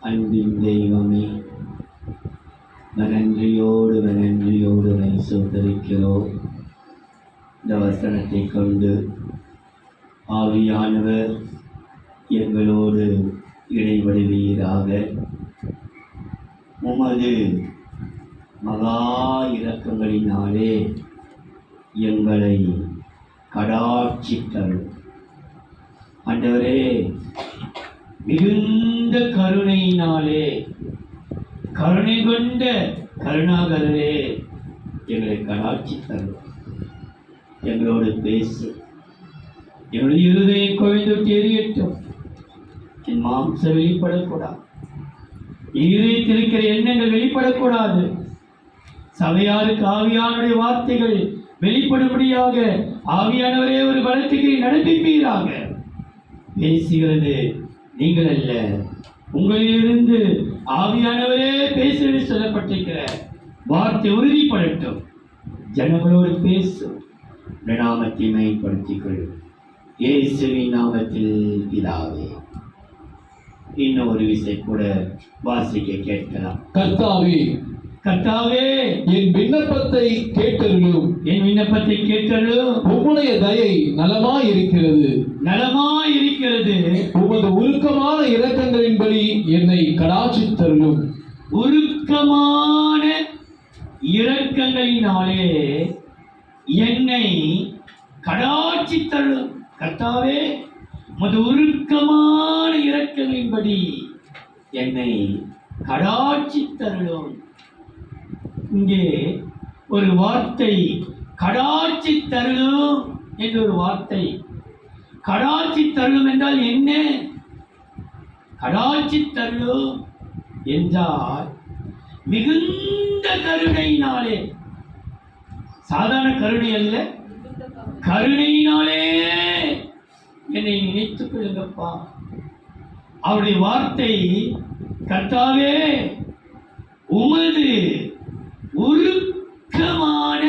அன்பின் தெய்வமே, நன்றியோடு சோதரிக்கிறோம். இந்த வசனத்தை கொண்டு ஆவியானவர் எங்களோடு இடைவடுவீராக. உமது மகா இரக்கங்களினாலே எங்களை கடாட்சித்தரும். ஆண்டவரே, மிகுந்த கருணையினாலே, கருணை கொண்ட கருணாகரே எங்களை கடாட்சித்தரும். எங்களோடு பேசு. என்னுடைய இருதயம் குவிந்துட்டு எரியட்டும். என் மாம்சம் வெளிப்படக்கூடாது. இதயத்தில் இருக்கிற எண்ணங்கள் வெளிப்படக்கூடாது. சபையாருக்கு ஆவியானுடைய வார்த்தைகள் வெளிப்படும்படியாக ஆவியானவரே ஒரு பலத்துக்கு நடப்பிப்பீராக. பேசுகிறது நீங்கள் அல்ல, உங்களிலிருந்து ஆவியானவரே பேசுவது சொல்லப்பட்டிருக்கிற வார்த்தை உறுதிப்படட்டும். ஜனங்களோடு பேசும். நாமத்தை மேம்படுத்திக் கொள்ளும். இயேசுவின் நாமத்தில் பிதாவே. இன்னும் ஒரு விசை கூட வாசிக்க கேட்கலாம். கர்த்தாவே, கர்த்தாவே, என் விண்ணப்பத்தை கேட்டருளும். என் விண்ணப்பத்தை கேட்டருளும். உம்முடைய தயை நலமாயிருக்கிறது, நலமாயிருக்கிறது. உமது உருக்கமான இரக்கங்களின்படி என்னை கடாட்சித்தருளும். உருக்கமான இரக்கங்களினாலே என்னை கடாட்சித்தருளும். கர்த்தாவே, உமது உருக்கமான இரக்கங்களின்படி என்னை கடாட்சித்தருளும். இங்கே ஒரு வார்த்தை கடாட்சித்தருளும் என்ற ஒரு வார்த்தை. கடாட்சித்தருளும் என்றால் என்ன? கடாட்சித்தருளும் என்றால் மிகுந்த கருணையினாலே, சாதாரண கருணை அல்ல, கருணையினாலே என்னை நினைத்துக் கொள்ளுங்கப்பா. அவருடைய வார்த்தை, கர்த்தாவே, உமது உருக்கமான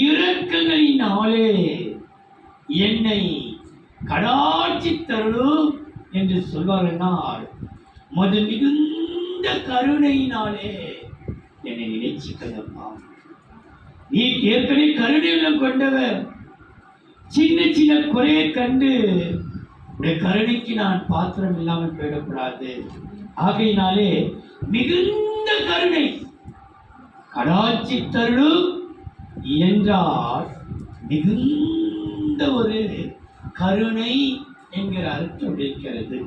இரக்கங்களினாலே என்னை கடாட்சித்தருளும் என்று சொல்வார்கள். உமது மிகுந்த கருணையினாலே என்னை நினைச்சுக்கங்கப்பா. நீ ஏற்கனவே கருணையுள்ளம் கொண்டவர். சின்ன சின்ன குறையை கண்டு உடைய கருணைக்கு நான் பாத்திரம் இல்லாமல் போயிடக்கூடாது. ஆகையினாலே மிகுந்த கருணை, கடாட்சித்தருளும் என்றால் மிகுந்த ஒரு கருணை என்கிற அர்த்தம் இருக்கிறது.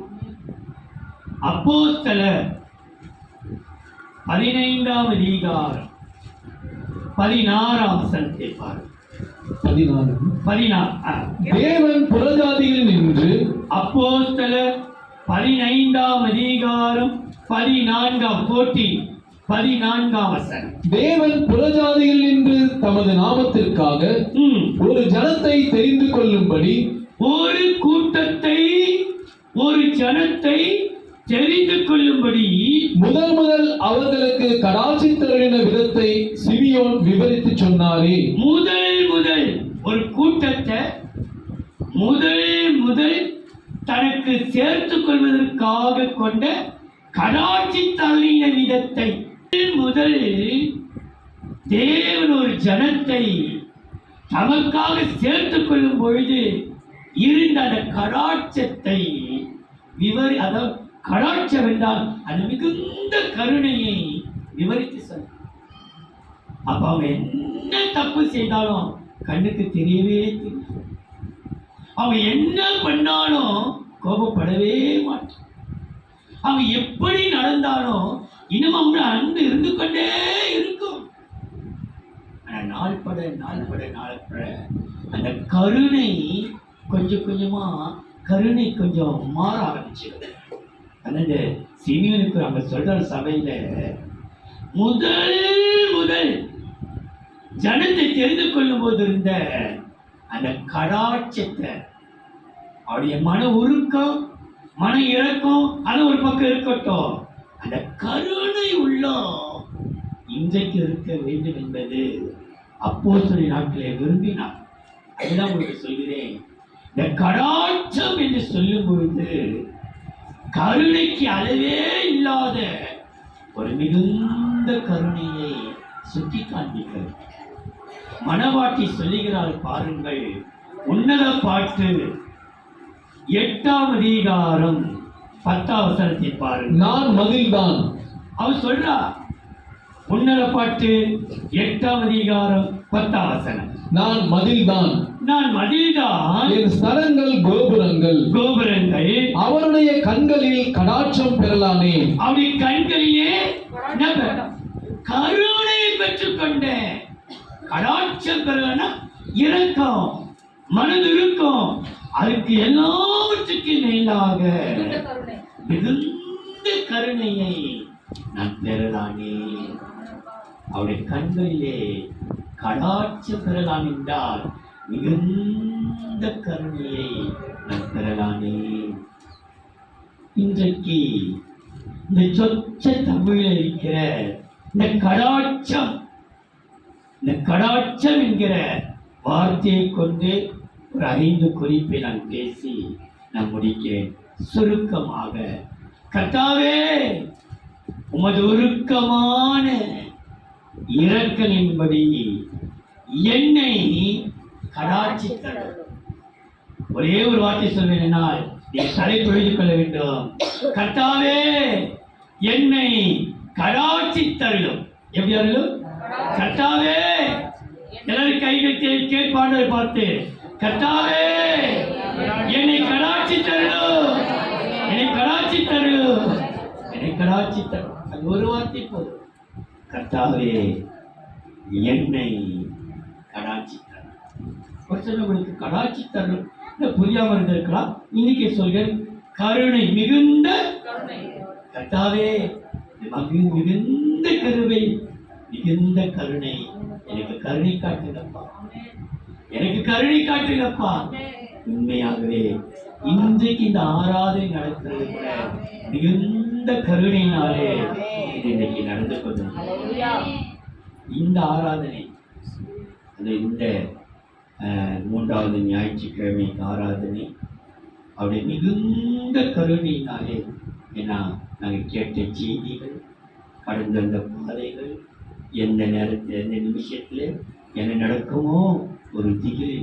அப்போஸ்தலர் 15ஆம் அதிகாரம் 16ஆம் வசனத்தை பாருங்கள். 16 தேவன் புறஜாதிகளில் நின்று, அப்போஸ்தலர் 15ஆம் அதிகாரம் 14ஆம் வசனம். தேவன் புறஜாதிகளில் நின்று தமது நாமத்திற்காக ஒரு ஜனத்தை தெரிந்து கொள்ளும்படி, ஒரு கூட்டத்தை, ஒரு ஜனத்தை தெரிந்து கொள்ளும்படி முதல் அவர்களுக்கு கடாட்சித்தருளின விதத்தை சிமியோன் விவரித்து சொன்னாரே. முதல் ஒரு கூட்டத்தை முதல் தனக்கு சேர்த்துக் கொள்வதற்காக கொண்ட கடாட்சித்தருளின விதத்தை, முதல் தேவன் ஒரு ஜனத்தை தமக்காக சேர்த்துக் கொள்ளும் பொழுது இருந்த அந்த கடாட்சத்தை அதாவது கடாட்சம் என்றால் அந்த மிகுந்த கருணையை விவரித்து சொன்ன. அப்ப அவங்க என்ன தப்பு செய்தாலும் கண்ணுக்கு தெரியவே தெரியும். அவங்க என்ன பண்ணாலும் கோபப்படவே மாட்டான். அவங்க எப்படி நடந்தாலும் இன்னும் அவங்க அன்பு இருந்து கொண்டே இருக்கும். ஆனால் நாள்பட அந்த கருணை கொஞ்சமா கருணை கொஞ்சம் மாற ஆரம்பிச்சிருது. அந்த சிமியோனுக்கு அவங்க சொல்ற சபையில முதல் ஜனத்தை தெரிந்து கொள்ளும் போது இருந்த அந்த கடாட்சத்தை, அவருடைய மன உருக்கம், மன இறக்கம், அது ஒரு பக்கம் இருக்கட்டும், அந்த கருணை உள்ளம் இன்றைக்கு இருக்க வேண்டும் என்பது அப்போஸ்தலர் நாட்களே விரும்பினார். அதுதான் உங்களுக்கு சொல்கிறேன். இந்த கடாட்சம் என்று சொல்லும் பொழுது கருணைக்கு அளவே இல்லாத ஒரு மிகுந்த கருணையை சுட்டி காண்பிக்கிறது. மணவாட்டி சொல்லுகிறாள் பாருங்கள், உன்னத பாட்டு 8ஆம் அதிகாரம் 10ஆம் வசனத்தை பாருங்கள். நான் மதில்தான். அவர் சொல்றா, உன்னத பாட்டு 8ஆம் அதிகாரம் 10ஆம் வசனம். நான் மதில்தான். நான் மதில்தான், என் ஸ்தலங்கள் கோபுரங்கள். கோபுரங்கள். அவருடைய கண்களில் கடாட்சம் பெறலாமே. அவருடைய கண்களிலே கருணை பெற்றுக்கொண்டேன். கடாட்சம் பெறலன்னா இரக்கம், மனது இருக்கும். அதுக்கு எல்லாவற்றுக்கும் மேலாக மிகுந்த கருணையை நான் பெறலானே. அவருடைய கண்களிலே கடாட்சம் பெறலாம் என்றால் மிகுந்த கருணையை நான் பெறலானே. இன்றைக்கு இந்த சொச்ச தமிழில் இருக்கிற இந்த கடாட்சம் என்கிற வார்த்தையை கொண்டு ஒரு 5 குறிப்பை நான் பேசி நான் முடிக்கிறேன். சுருக்கமாக, கர்த்தாவே உமது உருக்கமான இரக்கலின்படி என்னை கடாட்சித்தரும். ஒரே ஒரு வார்த்தை சொல்வேனால் நீ தலை பொழுது கொள்ள வேண்டும். கர்த்தாவே என்னை கடாட்சித்தருளும். எப்படி அருளும்? கர்த்தாவே, எல்லாரும் கைகள் கேட்பாண்டதை பார்த்து, கர்த்தாவே என்னை கடாட்சித்தருளும், என்னை கடாட்சித்தருளும், என்னை கடாட்சித்தருளும். அது ஒரு வார்த்தை போதும். கர்த்தாவே என்னை கடாட்சித்தருளும். ஒரு சில உங்களுக்கு கடாட்சித்தருளும் புரியாமல் இருந்திருக்கலாம். இன்னைக்கு சொல்கிறேன், கருணை மிகுந்த கர்த்தாவே மிகுந்த கருணை, மிகுந்த கருணை, எனக்கு கருணை காட்டுங்கப்பா, எனக்கு கருணை காட்டுங்கப்பா. உண்மையாகவே இன்றைக்கு இந்த ஆராதனை நடக்கிறது கூட மிகுந்த கருணையினாலே இது இன்னைக்கு நடந்து கொண்டிருக்கிறது. இந்த ஆராதனை இந்த 3வது ஞாயிற்றுக்கிழமை ஆராதனை அவருடைய மிகுந்த கருணையினாலே, ஏன்னா நாங்கள் கேட்ட செய்திகள், கடந்த அந்த பாதைகள், எந்த நேரத்தில் எந்த நிமிஷத்தில் என்ன நடக்குமோ ஒரு திகில்,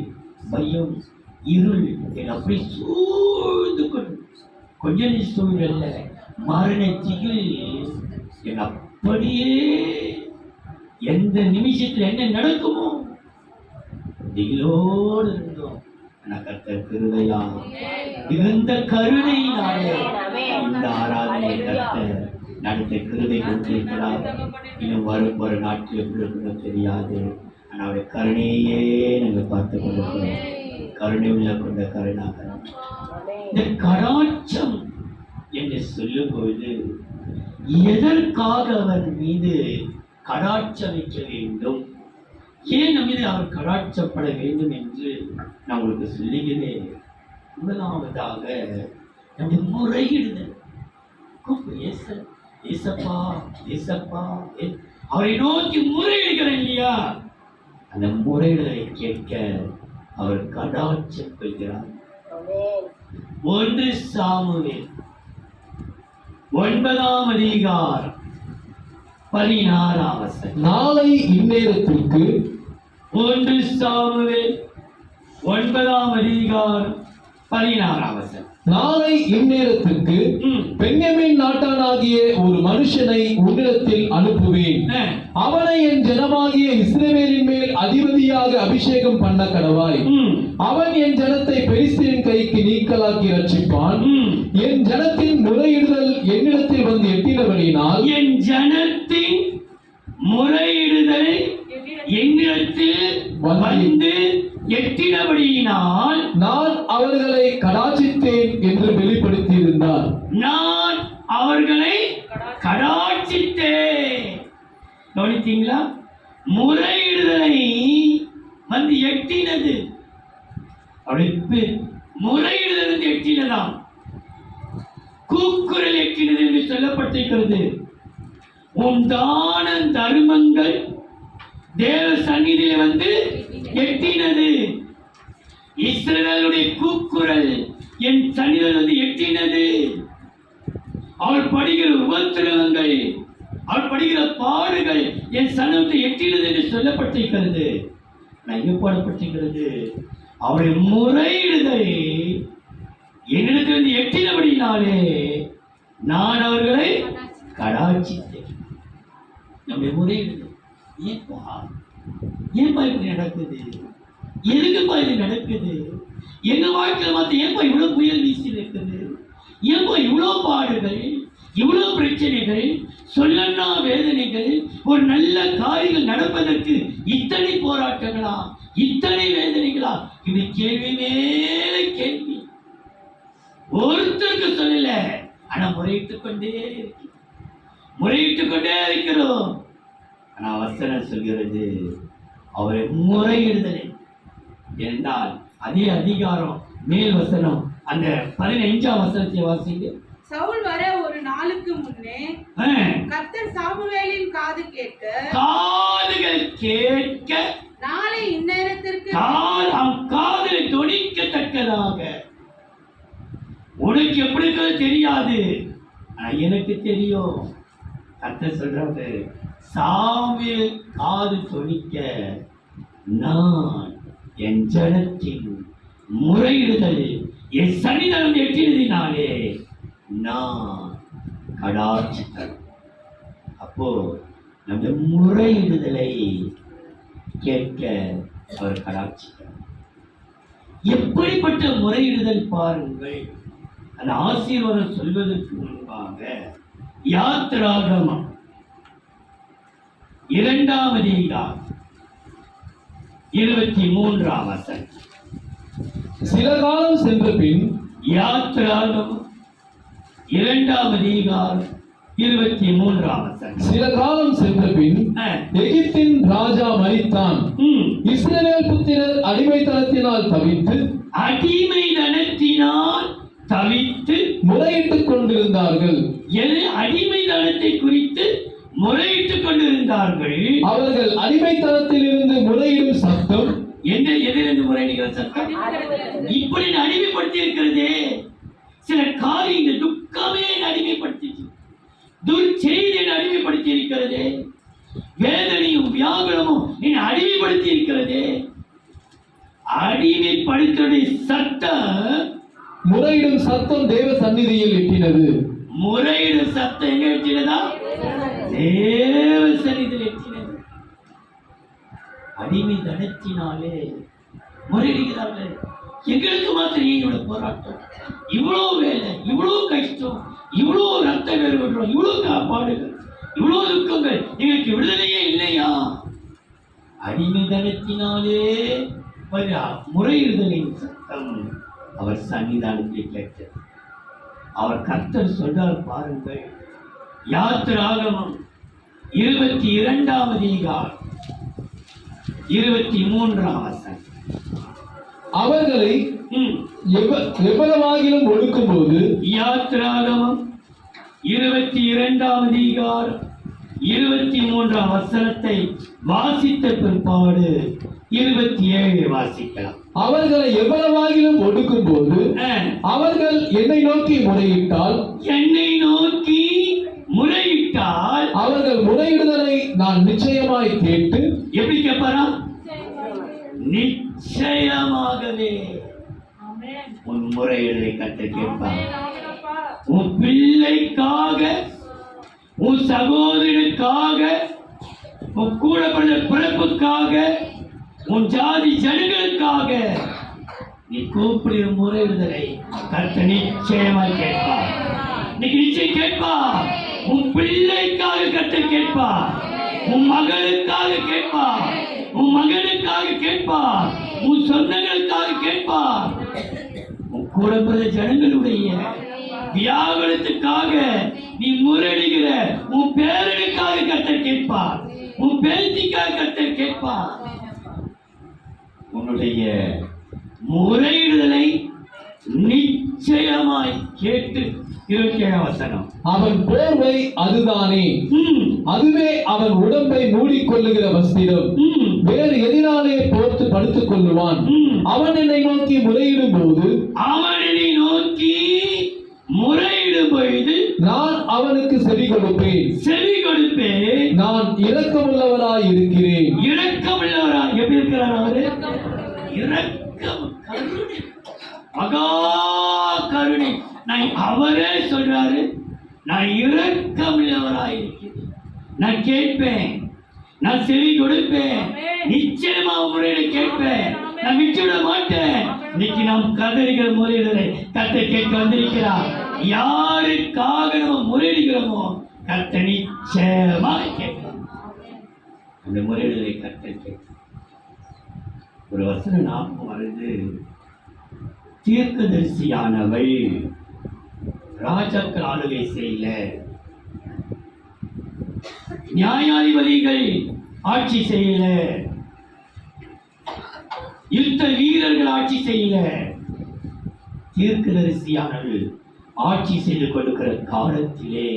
பயம், இருள் என்னை அப்படி சூழ்ந்து கொண்டு, கொஞ்ச சூழல்ல மரண திகில் என்னை அப்படியே எந்த நிமிஷத்தில் என்ன நடக்குமோ திகிலோடு இருந்தோம். கர்த்தர் கிருபையா மிகுந்த கருணையினாலே இந்த ஆராதனை கர்த்தர் நடத்த கிருபை கொடுத்திருக்கிறார். இன்னும் வரும் ஒரு நாட்டில் எப்படி இருக்குன்னு தெரியாது. ஆனால் அவருடைய கருணையே நாங்கள் பார்த்து கொண்டிருக்கிறோம். கருணை உள்ள கொண்ட கருணாகரம். இந்த கடாட்சம் என்று சொல்லும் பொழுது எதற்காக அவர் மீது கடாட்சம் வைக்க வேண்டும், ஏன் நம்ம மீது அவர் கடாட்சப்பட வேண்டும் என்று நான் உங்களுக்கு சொல்லுகிறேன். முதலாவதாக நம்முடைய முறையிடுதல். ஏசப்பா ஏசப்பா அவரை நோக்கி முறையிடுகிறேன் இல்லையா, அந்த முறையிடலை கேட்க அவர் கடாட்சம் கொள்கிறார். 1 சாமுவேல் 9ஆம் அதிகாரம் 16ஆம் வசனம். நாளை இந்நேரத்திற்கு 1 சாமுவேல் 9ஆம் அதிகாரம் 16ஆம் வசனம். நாளை இந்நேரத்திற்கு பென்யமீன் நாட்டானாகிய ஒரு மனுஷனை உன்னிடத்தில் அனுப்புவேன். அவனை என் ஜனமாகிய இஸ்ரவேலின் மேல் அதிபதியாக அபிஷேகம் பண்ண கடவாய். அவன் என் ஜனத்தை பெலிஸ்தரின் கைக்கு நீக்கலாக்கி ரட்சிப்பான். என் ஜனத்தின் முறையிடுதல் என்னிடத்தில் வந்து எட்டினபடியினால், என் ஜனத்தின் முறையிடுதல் என்னிடத்தில் வந்து எட்டினபடியினால் நான் அவர்களை கடாட்சித்தேன் என்று வெளிப்படுத்தியிருந்தார். நான் அவர்களை கடாட்சித்தேன். கவனித்தீங்களா? முறையிடுதலை வந்து எட்டினது. அப்படி முறையிடுதல் வந்து எட்டினதாம். கூக்குரல் எட்டினது என்று சொல்லப்பட்டிருக்கிறது. உன் தான தர்மங்கள் தேவ சந்நிதியில வந்து எட்டினது. இஸ்ரவேலுடைய கூக்குரல் என் சந்நிதியில் வந்து எட்டினது. அவள் படுகிற உபத்திரவங்கள், அவள் படுகிற பாடுகள் என் சனத்தை எட்டினது என்று சொல்லப்பட்டிருக்கிறது. எங்கே போடப்பட்டிருக்கிறது? அவளுடைய முறையிடுதலை என்னிடத்திலிருந்து எட்டினபடினாலே நான் அவர்களை கடாட்சித்தேன். நம்முடைய முறையிடுதல் ஏன்பா இப்படி நடக்குது? எதுக்குப்பா இது நடக்குது? எங்க வாழ்க்கையில் பார்த்து ஏன்பா இவ்வளவு புயல் வீசி இருக்குது? ஏன்பா இவ்வளோ பாடுகள், இவ்வளோ பிரச்சனைகள், சொல்லன்னா வேதனைகள், ஒரு நல்ல காரியங்கள் நடப்பதற்கு இத்தனை போராட்டங்களா, இத்தனை வேதனைகளா? இப்படி கேள்வி மேல கேள்வி. ஒருத்தருக்கு சொல்லல, ஆனா முறையிட்டுக் கொண்டே இருக்கிறோம். ஆனா வசனம் சொல்கிறது அவரை முறையிடுதலை என்றால் அதே அதிகாரம் மேல் வசனம் அந்த 15ஆம் வசனத்தை வாசிங்க. சவுல் வர ஒரு நாளுக்கு முன்னே கர்த்தர் சாமுவேலின் காதுகள் கேட்க நாளை இந்நேரத்திற்கு காதில் தொனிக்கத்தக்கதாக. உனக்கு எப்படி இருக்கிறது தெரியாது, ஆனா எனக்கு தெரியும். கர்த்தர் சொல்றாரு, சாமுவேல் காது தொனிக்க நான் என் ஜனத்தின் முறையிடுதல் என் சன்னிதானம் எட்டினதினாலே நான் கடாட்சித்தேன். அப்போ நம்ம முறையிடுதலை கேட்க அவர் கடாட்சித்தார். எப்படிப்பட்ட முறையிடுதல் பாருங்கள். அந்த ஆசீர்வாதம் சொல்வதற்கு முன்பாக யாத்திராகமம் 2ஆம் அதிகாரம் 23ஆம் வசனம். சில காலம் சென்ற பின் யாத்திராகமம் 2ஆம் அதிகாரம் 23ஆம் வசனம். சில காலம் சென்ற பின் எகிப்தின் ராஜா மரித்தான். இஸ்ரவேல் புத்திரர் அடிமைத்தனத்தினால் தவித்து முறையிட்டுக் கொண்டிருந்தார்கள். அடிமைத்தனத்தை குறித்து முறையிட்டுக் கொண்டிருந்தார்கள். அவர்கள் அடிமைத்தனத்திலிருந்து முறையிடும் சத்தம் என்ன? எதிலிருந்து முறையிடுகிற சத்தம்? இப்படி அடிமைப்படுத்தி இருக்கிறதே. சில காரியங்கள் துக்கமே அடிமைப்படுத்தி, துர்ச்செய்தி அடிமைப்படுத்தி இருக்கிறதே. வேதனையும் வியாகுலமும் என்னை அடிமைப்படுத்தி இருக்கிறதே. அடிமைப்படுத்துடைய சத்தம், முறையிடும் சத்தம் தேவ சந்நிதியில் எட்டினது. முறையிடும் சத்தம் எங்க எட்டினதா? தேவ சந்நிதியில் எட்டினது. அடிமை தனத்தினாலே முறையிடுகிறார்கள். எங்களுக்கு மாத்திரம் இவ்வளவு போராட்டம், இவ்வளவு வேலை, இவ்வளவு கஷ்டம், இவ்வளவு ரத்த வேறுபடுறோம், இவ்வளவு காப்பாடுகள், இவ்வளவு துக்கங்கள், எங்களுக்கு விடுதலையே இல்லையா? அடிமைதனத்தினாலே முறையிடுதலின் சத்தம் அவர் சன்னிதானத்தில் கேட்டது. அவர் கர்த்தர் சொல்றார் பாருங்கள். யாத்திராகமம் 22ஆம் அதிகாரம் 23ஆம் வசனம். அவர்களை எவ்வளவாகிலும் ஒடுக்கும் போது, யாத்திராகமம் 22ஆம் அதிகாரம் 23ஆம் வசனத்தை வாசித்த பிற்பாடு 27 வாசிக்கலாம். அவர்களை எவ்வளவாகிலும் ஒடுக்கும் போது அவர்கள் என்னை நோக்கி முறையிட்டால் அவர்கள் முறையிடுதலை நான் நிச்சயமாய் கேட்டு. எப்படி கேட்பாரா? நிச்சயமாகவே உன் முறையிடலை கர்த்தர் கேட்பார். உன் பிள்ளைக்காக, உன் சகோதரனுக்காக, உன் கூட பிறந்த பிறப்புக்காக, உன் ஜாதி ஜனங்களுக்காக நீ கூப்பிடுற முறையிடுதலை கர்த்தர் நிச்சயமாய் கேட்பார். இன்னைக்கு நிச்சயம் கேட்பார். உன் பிள்ளைக்காக கர்த்தர் கேட்பார். உன் மகளுக்காக கேட்பார். உன் மகனுக்காக கேட்பார். உன் சொந்தங்களுக்காக கேட்பார். உன் கூட பிறந்த ஜனங்களுடைய வியாகுலத்துக்காக நீ முறையிடுகிற உன் பேரனுக்காக கர்த்தர் கேட்பார். உன் பேத்திக்காக கர்த்தர் கேட்பார். உன்னுடைய முறையிடுதலை நிச்சயமாய் கேட்டு 27ஆம் வசனம். அவன் போர்வை அதுதானே, அதுவே அவன் உடம்பை மூடிக்கொள்ளுகிற வஸ்திரம். வேறு எதினாலே போர்த்து படுத்துக் கொள்ளுவான். அவன் என்னை நோக்கி முறையிடும் பொழுது நான் அவனுக்கு செவி கொடுப்பேன். செவி கொடுப்பேன். நான் இரக்கமுள்ளவராய் இருக்கிறேன். இரக்கமுள்ளவராய் எப்படி இருக்கிறார் அவரு? இரக்கம், கருணை, மகா கருணை. நான் அவரே சொல்றாரு, நான் இரக்கமுள்ளவராய் இருக்கிறேன். நான் கேட்பேன், நான் செவி கொடுப்பேன், நிச்சயமா முறையிட கேட்பேன், நான் விட்டுவிட மாட்டேன். இன்னைக்கு நாம் கதறிகிற முறையிடலை கர்த்தர் கேட்க வந்திருக்கிறார். யாருக்காக நம்ம முறையிடுகிறோமோ கர்த்தர் நிச்சயமா கேட்கிறார். அந்த முறையிடலை கர்த்தர் கேட்க ஒரு வசனம் ஞாபகம் வருது. தீர்க்கதரிசியானவள் ராஜாக்கள் ஆளுகை செய்யல, நியாயாதிபதிகள் ஆட்சி செய்யல, யுத்த வீரர்கள் ஆட்சி செய்யல, தீர்க்கதரிசியானவர்கள் ஆட்சி செய்து கொடுக்கிற காலத்திலே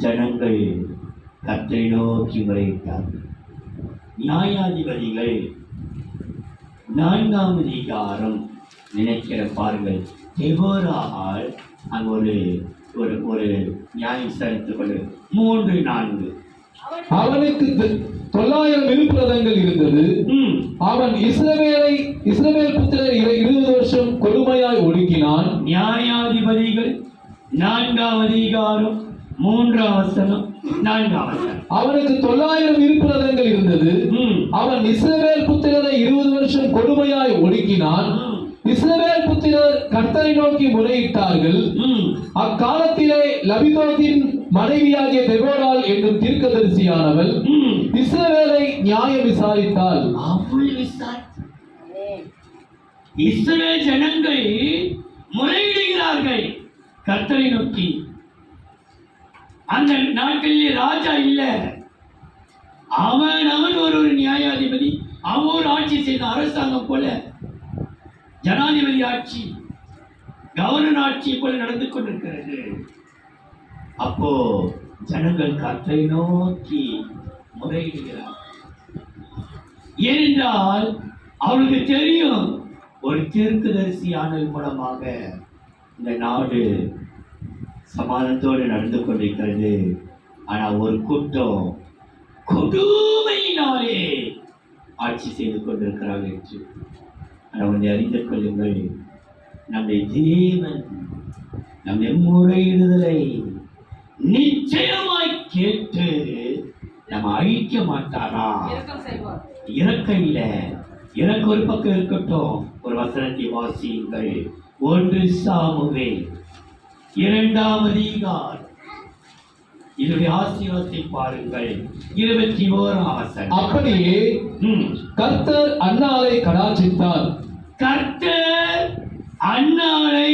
ஜனங்கள் கர்த்தரை நோக்கி முறையிட்டார்கள். நியாயாதிபதிகள் 4ஆம் அதிகாரம் நினைக்கிற பாருங்கள். தெபோராள் அங்க ஒரு ஒரு ஒரு நியாயம் சரித்துக் கொண்டு 3-4. அவனுக்கு 900 விருப்பரதங்கள் இருந்தது. அவன் இஸ்ரவேல் புத்திரர் 20 வருஷம் கொடுமையாய் ஒடுக்கினான். நியாயாதிபதிகள் 4ஆம் அதிகாரம் 3ஆம் வசனம் 4ஆம் வசனம். அவனுக்கு 900 விருப்பரதங்கள் இருந்தது. அவன் இஸ்ரவேல் புத்திரரை 20 வருஷம் கொடுமையாய் ஒடுக்கினான். இஸ்ரவேல் புத்திரர் கர்த்தரை நோக்கி முறையிட்டார்கள். அக்காலத்திலே லபிதோத்தின் மனைவியாகிய தெபோராள் என்னும் தீர்க்கதரிசியானவள் இஸ்ரவேலை நியாயம் விசாரித்தாள். இஸ்ரவேல் ஜனங்கள் முறையிடுகிறார்கள் கர்த்தரை நோக்கி. அந்த நாட்களிலே ராஜா இல்ல, அவன் ஒரு நியாயாதிபதி, அவன் ஆட்சி செய்த அரசாங்கம் போல ஜனாதிபதி ஆட்சி, கவர்னர் ஆட்சி போல நடந்து கொண்டிருக்கிறது. அப்போ ஜனங்கள் கர்த்தரை நோக்கி முறையிடுகிறார். ஏனென்றால் அவளுக்கு தெரியும், ஒரு தீர்க்கதரிசியானல் மூலமாக இந்த நாடு சமாதானத்தோடு நடந்து கொண்டிருக்கிறது. ஆனா ஒரு கூட்டம் கொடுமையினாலே ஆட்சி செய்து கொண்டிருக்கிறார்கள் என்று அவனை அறிந்து கொள்ளுங்கள். நம்முடைய தேவன் நம்முடைய முறையிடுதலை நிச்சயமாய் கேட்டு நம்ம அழிக்க மாட்டாரா? இறக்க இல்ல, இறக்க ஒரு பக்கம் இருக்கட்டும். ஒரு வசனத்தை வாசியுங்கள். 1 சாமுவேல் 2ஆம் அதிகாரம், இதனுடைய ஆசீர்வாதத்தை பாருங்கள். 21ஆம் வசனம். அப்படியே கர்த்தர் அன்னாளை கடாட்சித்தார். கர்த்தர் அன்னாளை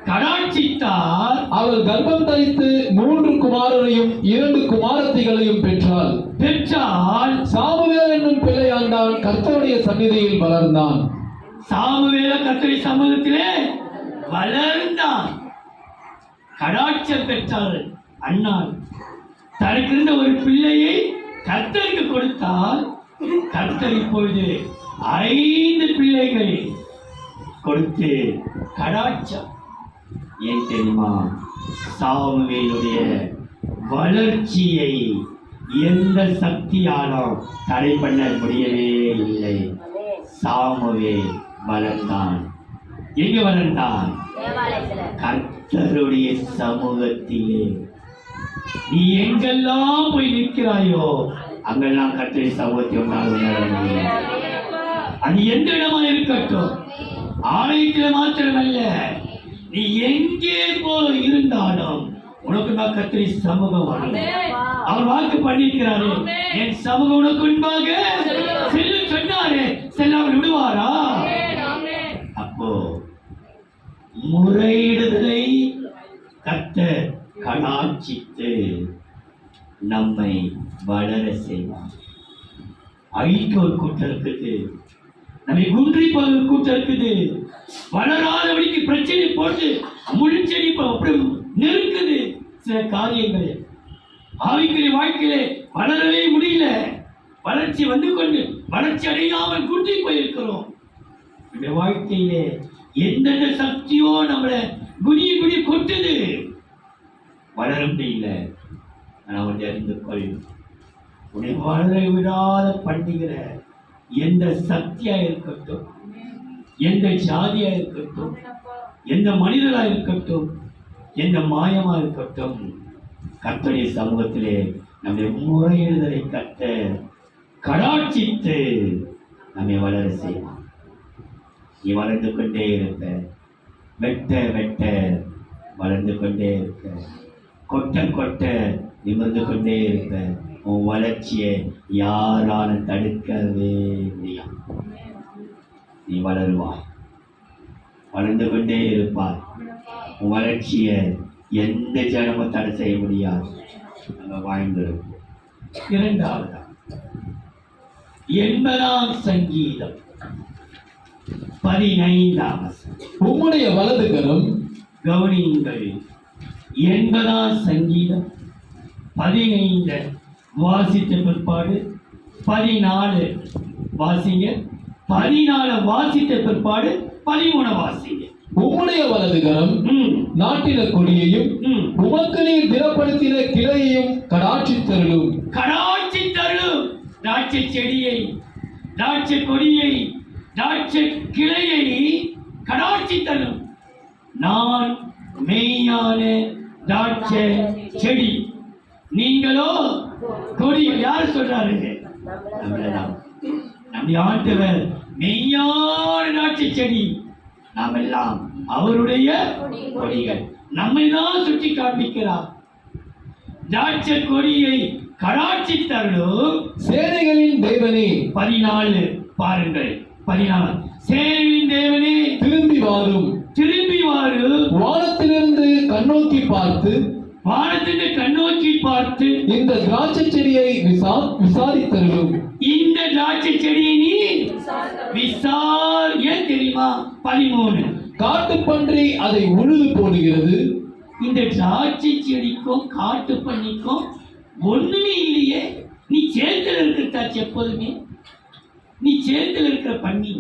கடாட்சித்தார். அவள் கர்ப்பம் தரித்து 3 குமாரரையும் 2 குமாரத்திகளையும் பெற்றாள். சாமுவேல் என்னும் பிள்ளையாண்டான் கர்த்தருடைய சந்நிதியில் வளர்ந்தான். சாமுவேல கர்த்தருடைய சமூகத்திலே வளர்ந்தான். கடாட்சம் பெற்றாள் அன்னாள். தனக்கு இருந்த ஒரு பிள்ளையை கர்த்தருக்கு கொடுத்தால், கர்த்தர் இப்பொழுது 5 பிள்ளைகள் கொடுத்து கடாட்சம். ஏன் தெரியுமா? சாமுவேலுடைய வளர்ச்சியை எந்த சக்தியாலும் தடை பண்ண முடியவே இல்லை. சாமுவேல் வளர்ந்தான். எங்க வளர்ந்தான்? கர்த்தருடைய சமூகத்திலே. நீ எங்கெல்லாம் போய் நிற்கிறாயோ அங்கெல்லாம் கர்த்தருடைய சமூகத்தை உண்டாக உணர முடியும். அது எந்த இடமா இருக்கட்டும், ஆலயத்தில் மாத்திரமல்ல, நீ எங்கே போய் இருந்தாலும் உனக்கு நான் கர்த்தருடைய சமூகம் வரும். அவர் வாக்கு பண்ணியிருக்கிறாரு, என் சமூகம் உனக்கு முன்பாக செல்லு சொன்னாரு, செல்லாமல் விடுவாரா? அப்போ முறையிடுதலை கர்த்தர் கடாட்சித்து நம்மை வளர செய்வார். அழிக்க ஒரு கூட்டம் இருக்குது, நம்மை குன்றி போக கூட்டம் இருக்குது. வளராதபடிக்கு பிரச்சனை போட்டு முழிச்செடி அப்படி நெருக்குது. சில காரியங்கள் ஆவிக்குரிய வாழ்க்கையிலே வளரவே முடியல. வளர்ச்சி வந்து கொண்டு வளர்ச்சி அடையாமல் குன்றி போயிருக்கிறோம். இந்த வாழ்க்கையிலே எந்தெந்த சக்தியோ நம்மளை குடி கொட்டுது. வளர முடியல. ஆனால் அவன் அறிந்து கொள், உன்னை வளர விடாத பண்ணுகிற எந்த சக்தியா இருக்கட்டும், எந்த ஜாதியா இருக்கட்டும், எந்த மனிதரா இருக்கட்டும், எந்த மாயமா இருக்கட்டும், கர்த்தருடைய சமூகத்திலே நம்முடைய முறையிடுதலை கட்ட கடாட்சித்து நம்மை வளர செய்வான். நீ வளர்ந்து கொண்டே இருக்க, வெட்ட வெட்ட வளர்ந்து கொண்டே இருக்க, கொட்ட கொட்ட நிமிர்ந்து கொண்டே இருக்க, உன் வளர்ச்சியை யாராலும் தடுக்கவே முடியாது. நீ வளருவாய், வளர்ந்து கொண்டே இருப்பாய். உன் வளர்ச்சியை எந்த ஜனமும் தடை செய்ய முடியாது. நம்ம வாழ்ந்திருப்போம். இரண்டாவதா 80ஆம் சங்கீதம் 15ஆம் வசனம். உம்முடைய வலது கரம் கவனியுங்கள். 80ஆம் சங்கீதம் 15 வாசித்த பிற்பாடு 14 வாசிங்க, 14 வாசித்த பிற்பாடு 13 வாசிங்க. உம்முடைய வலது கரம் நாட்டின கொடியையும் உமக்கு நீர் திடப்படுத்தின கிளையையும் கடாட்சித்தருளும். கடாட்சித்தருளும். திராட்சை செடியை, திராட்சை கொடியை, திராட்சை கிளையை கடாட்சித்தருளும். நான் மெய்யான திராட்சை செடி, நீங்களோ கொடி. யார் சொல்றாரு? நம்மளதான். நம்முடைய ஆண்டவர் மெய்யான திராட்சை செடி, நாம் எல்லாம் அவருடைய கொடிகள். நம்மை தான் சுட்டி காண்பிக்கிறார். திராட்சை கொடியை கடாட்சித்தருளும். சேனைகளின் தேவனே 14 பாருங்கள். 14 சேனைகளின் தேவனே திரும்பி வாரும். திரும்பி வாரு. வானத்திலிருந்து கண்ணோக்கி பார்த்து, வானத்திற்கு கண்ணோக்கி பார்த்து இந்த திராட்சை செடியை விசாரித்தருளும். இந்த திராட்சை செடியை நீ ஏன் தெரியுமா? 13 காட்டுப்பன்றி அதை உழுது போடுகிறது. இந்த திராட்சை செடிக்கும் காட்டு பண்ணிக்கும் ஒண்ணுமே இல்லையே. நீ சேத்துல இருக்கிறதாச்சு, எப்போதுமே நீ சேத்துல இருக்கிற பண்ணி,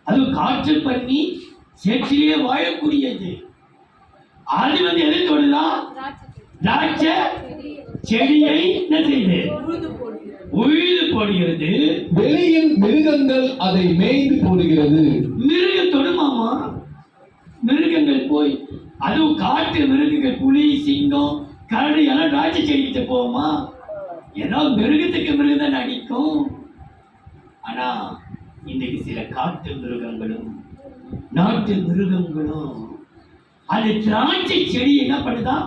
அது காற்று பண்ணி சேற்றிலேயே வாழக்கூடியது. அது எதை தொடுதான்? திராட்சை செடியை என்ன செய்யுது? உழுது போடுகிறது. வெளியின் மிருகங்கள் அதை மேய்ந்து போடுகிறது. மிருக தொடுமாமா? மிருகங்கள் போய், அதுவும் காட்டு மிருகங்கள், புலி, சிங்கம், கரடி எல்லாம் திராட்சை செடிக்கிட்ட போகுமா? ஏதாவது மிருகத்துக்கு மிருகம் தான் அடிக்கும். ஆனா இன்னைக்கு சில காட்டு மிருகங்களும் நாட்டு மிருகங்களும் அது திராட்சை செடி என்ன பண்ணுதா?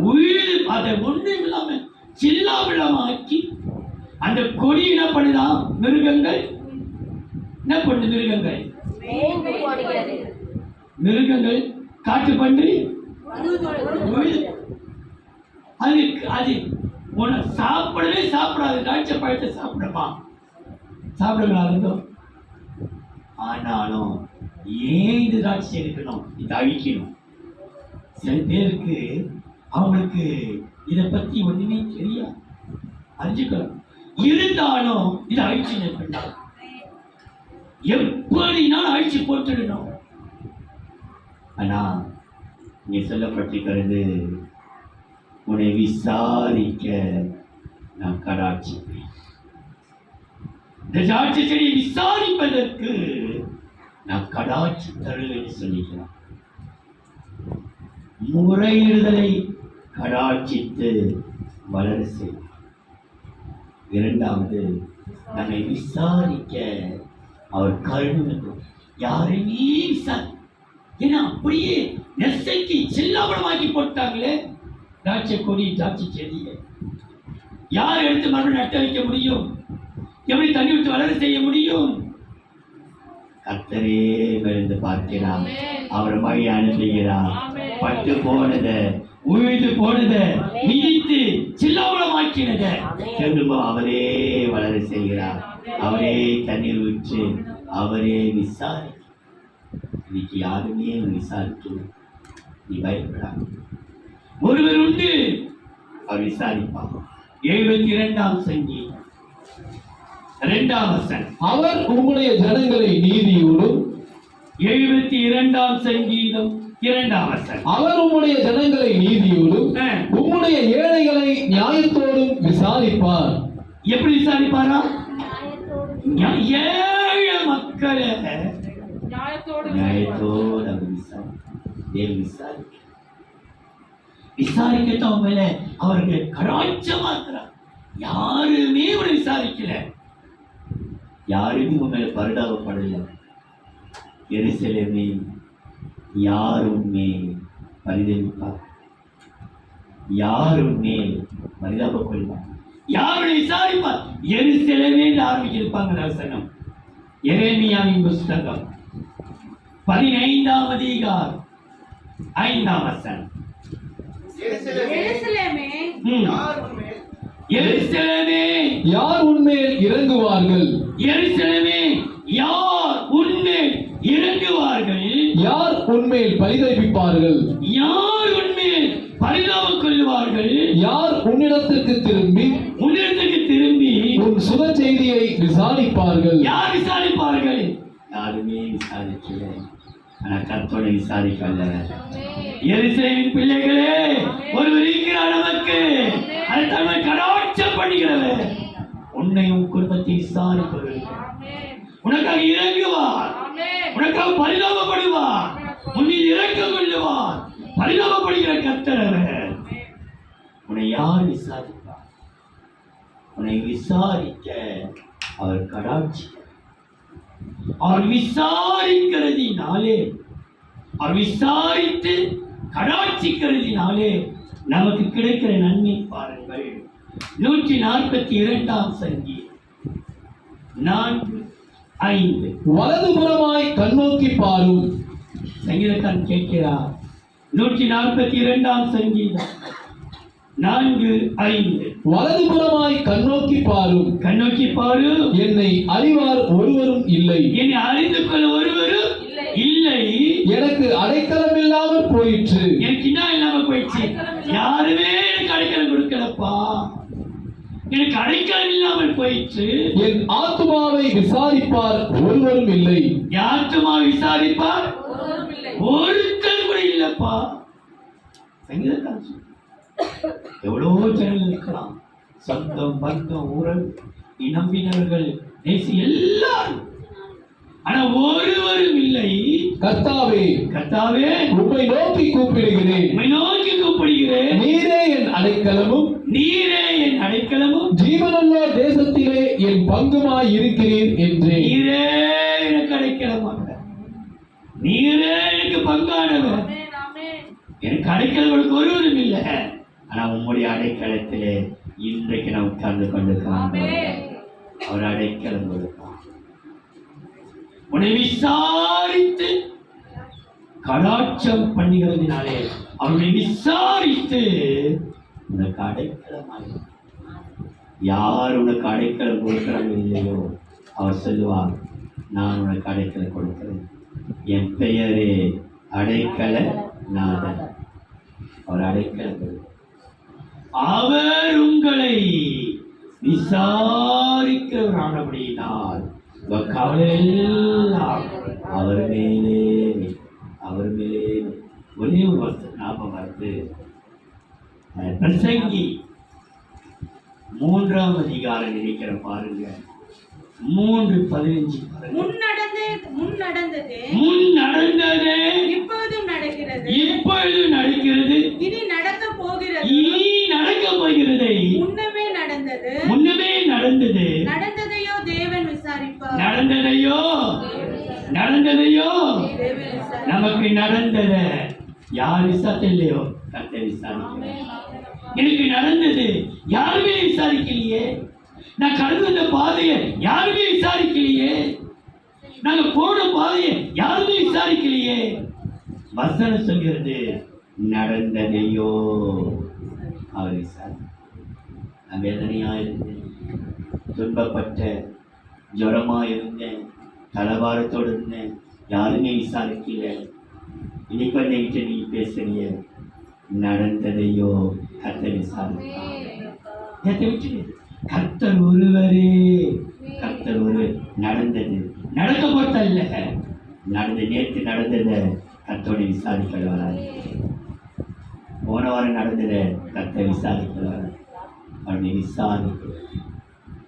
உழுது அதை ஒன்றும் இல்லாம சில்லாவில்லாம ஆக்கி அந்த கொடி என்ன பண்ணுதா? மிருகங்கள் என்ன பண்ணுது? மிருகங்கள் காட்டு பன்றி அது அது சாப்பிடவே சாப்பிடாது. திராட்சை பழத்தை சாப்பிடமா? சாப்பிடக்கூடாது. ஆனாலும் ஏன் இது திராட்சை எடுக்கணும்? இது அழிக்கணும். சில பேருக்கு அவங்களுக்கு இதை பத்தி ஒண்ணுமே தெரியாது, அறிஞ்சுக்கணும். இருந்தாலும் இதை அழிச்சு நிற்கணும். எப்படினாலும் அழிச்சு போட்டுடணும். ஆனா இங்க சொல்லப்பட்டிருக்கிறது, உன்னை விசாரிக்க நான் கடாட்சிப்பேன். இந்த திராட்சை செடியை விசாரிப்பதற்கு நான் கடாட்சி தருவேன் சொல்லிக்கிறான். முறையிடுதலை கடாட்சித்து வளர செய்வார். இரண்டாவது, நம்மை விசாரிக்க அவர் கருணை. யாரையுமே ஏன்னா அப்படியே நெசைக்கு சில்லாபலமாக்கி போட்டாங்களே திராட்சை கொடி, திராட்சை செடியை யார் எடுத்து மறுபடியும் நட்ட வைக்க முடியும்? எப்படி தண்ணி விட்டு வளர செய்ய முடியும்? கர்த்தரே விழுந்து பார்க்கிறார், அவர் மழை அனுப்புகிறார். பட்டு போனத, உழுது போனத, மிதித்து சில்லாபலமாக்கினத திரும்ப அவரே வளர செய்கிறார். அவரே தண்ணீர் விட்டு அவரே விசாரி. இன்னைக்கு யாருமே விசாரிக்கணும். நீ பயப்படாது. ஒருவர் உண்டு, அவர் விசாரிப்பார். 72ஆம் சங்கீதம் 2ஆம் வசனம். அவர் உம்முடைய ஜனங்களை நீதியோடும். 72ஆம் சங்கீதம் இரண்டாம் வசனம். அவர் உம்முடைய ஜனங்களை நீதியோடும் உம்முடைய ஏழைகளை நியாயத்தோடும் விசாரிப்பார். எப்படி விசாரிப்பாரா? ஏழை மக்களை நியாயத்தோடு நியாயத்தோடு அவர் விசாரிக்கத்தான் மேல அவருக்கு கடாட்சமா இருக்கிறார். யாருமே அவரை விசாரிக்கல, யாருமே உன் மேல பரிதாபப்படல. எருசலேமே யாருமே பரிதவிப்பார், யாருமே பரிதாப கொள்வார், யாருடைய விசாரிப்பார். எருசலேமே ஆரம்பிச்சிருப்பாங்க வசனம். எரேமியாவின் புஸ்தகம் 15ஆம் அதிகாரம் 5ஆம் வசனம். எருசலேமே எருசலேமே யார் உன்மேல் இறங்குவார்கள்? எருசலேமே யார் உன்மேல் இறங்குவார்கள்? யார் உன்மேல் பரிதபிப்பார்கள்? யார் உன்மேல் பரிதாபம் கொள்வார்கள்? யார் உன்னிடத்திற்கு திரும்பி உன் சுக செய்தியை விசாரிப்பார்கள்? யார் விசாரிப்பார்கள்? யாருமே விசாரிக்கல. ஆனா கர்த்தரை விசாரிக்கல. எருசலேமின் பிள்ளைகளே, ஒருவர் இருக்கிறார் நமக்கு, அது தன்னை கடாட்சம் பண்ணுகிறவர். உன்னையும் குடும்பத்தை விசாரிப்பவர், உனக்காக இறங்குவார், உனக்காக பரிதாபப்படுவார், உன்னில் இறக்கம் கொள்ளுவார். பரிதாபப்படுகிற கர்த்தர் அவர். உன்னை யார் விசாரிப்பார்? உன்னை விசாரிக்க அவர் கடாட்சி. அவர் விசாரிக்கிறதினாலே, அவர் விசாரித்து கடாட்சிக்கிறதினாலே நமக்கு கிடைக்கிற நன்மை பாருங்கள். 142ஆம் சங்கீதம் 4:5. வலதுபுறமாய் கண்ணோக்கி பாரும். சங்கீதத்தான் கேட்கிறார். 142ஆம் சங்கீதம் 4:5. வலதுபுறமாய் கண்ணோக்கி பாரும். கண்ணோக்கி பாரு. என்னை அறிவார் ஒருவரும் இல்லை. என்னை அறிந்து கொள்ள ஒருவரும் இல்லை. எனக்கு அடைக்கலம் இல்லாமல் போயிற்று. எனக்கு என்ன இல்லாம போயிடுச்சு? யாருமே எனக்கு அடைக்கலம் கொடுக்கலப்பா. எனக்கு அடைக்கலம் இல்லாமல் போயிற்று. என் ஆத்துமாவை விசாரிப்பார் ஒருவரும் இல்லை. என் ஆத்துமாவை விசாரிப்பார் ஒருத்தர் கூட இல்லப்பா. சங்கீதக்காரன் சொல்றார். எவ்வளவோ ஜனங்கள் இருக்கலாம், சொந்தம் பந்தம் உறவு நம்பினவர்கள் நேசி எல்லாரும், ஆனா ஒருவரும் இல்லை. கர்த்தாவே, கர்த்தாவே, உம்மை நோக்கி கூப்பிடுகிறேன். உம்மை நோக்கி கூப்பிடுகிறேன். நீரே என் அடைக்கலமும், நீரே என் அடைக்கலமும், ஜீவனுள்ள தேசத்திலே என் பங்குமாய் இருக்கிறீர் என்றேன். நீரே எனக்கு அடைக்கலமாக, நீரே எனக்கு பங்கானவர். எனக்கு அடைக்கலம் கொடுக்க ஒருவரும் இல்லை. ஆனா உம்முடைய அடைக்கலத்திலே இன்றைக்கு நான் உட்கார்ந்து கொண்டிருக்கிறோம். அவர் அடைக்கலம் கொடுப்பார். உன்னை விசாரித்து கடாட்சம் பண்ணுகிறதுனாலே அவனை விசாரித்து உனக்கு அடைக்கலமாக, யார் உனக்கு அடைக்கலம் கொடுக்கிறாங்க இல்லையோ அவர் சொல்லுவார், நான் உனக்கு அடைக்கலம் கொடுக்கிறேன். என் பெயரே அடைக்கல நாதன். அவர் அடைக்கலம் கொடுக்கிறார். அவர் உங்களை விசாரிக்கிறவரானபடியினால் கவலை எல்லாம் அவர் மேலே, அவர் மேலே. ஒரே ஒரு வருஷம் ஞாபகம் வருது. பிரசங்கி 3ஆம் அதிகாரம் நினைக்கிற பாருங்க, 3:15. முன் நடந்தது இப்பொழுதும் நடக்கிறது, இப்பொழுது நடக்கிறது, இனி நடக்க போகிறது, இனி நடக்க போகிறதை முன்னமே நடந்தது, முன்னமே நடந்தது. நடந்ததையோ தேவன் விசாரிப்பார். நடந்ததையோ தேவன் விசாரிப்பார். நமக்கு நடந்தத யார் விசாரிக்கலையோ கர்த்தர் விசாரிக்கிறார். எனக்கு நடந்தது யாருமே விசாரிக்கலையே. நான் கடந்து வந்த பாதையை யாருமே விசாரிக்கலையே. நாங்க போன பாதையை யாருமே விசாரிக்கலையே. வசனம் சொல்கிறது, நடந்ததையோ அவர் விசாரி. நான் வேதனையா இருந்தேன், துன்பப்பட்ட ஜுரமா இருந்தேன், தலவாரத்தோடு இருந்தேன், யாருமே விசாரிக்கல. இன்னைக்கு என்கிட்ட நீ பேசுறிய, நடந்ததையோ கர்த்தர் விசாரித்தார். கர்த்தர் ஒருவரே, கர்த்தர் ஒரு நடந்தது நடக்க போட்டல்ல, நடந்த நேற்று நடந்தத கர்த்தரை விசாரிக்க வராது. போன வாரம் நடந்தத கர்த்தரை விசாரிக்க வராது. அவனை விசாரிக்க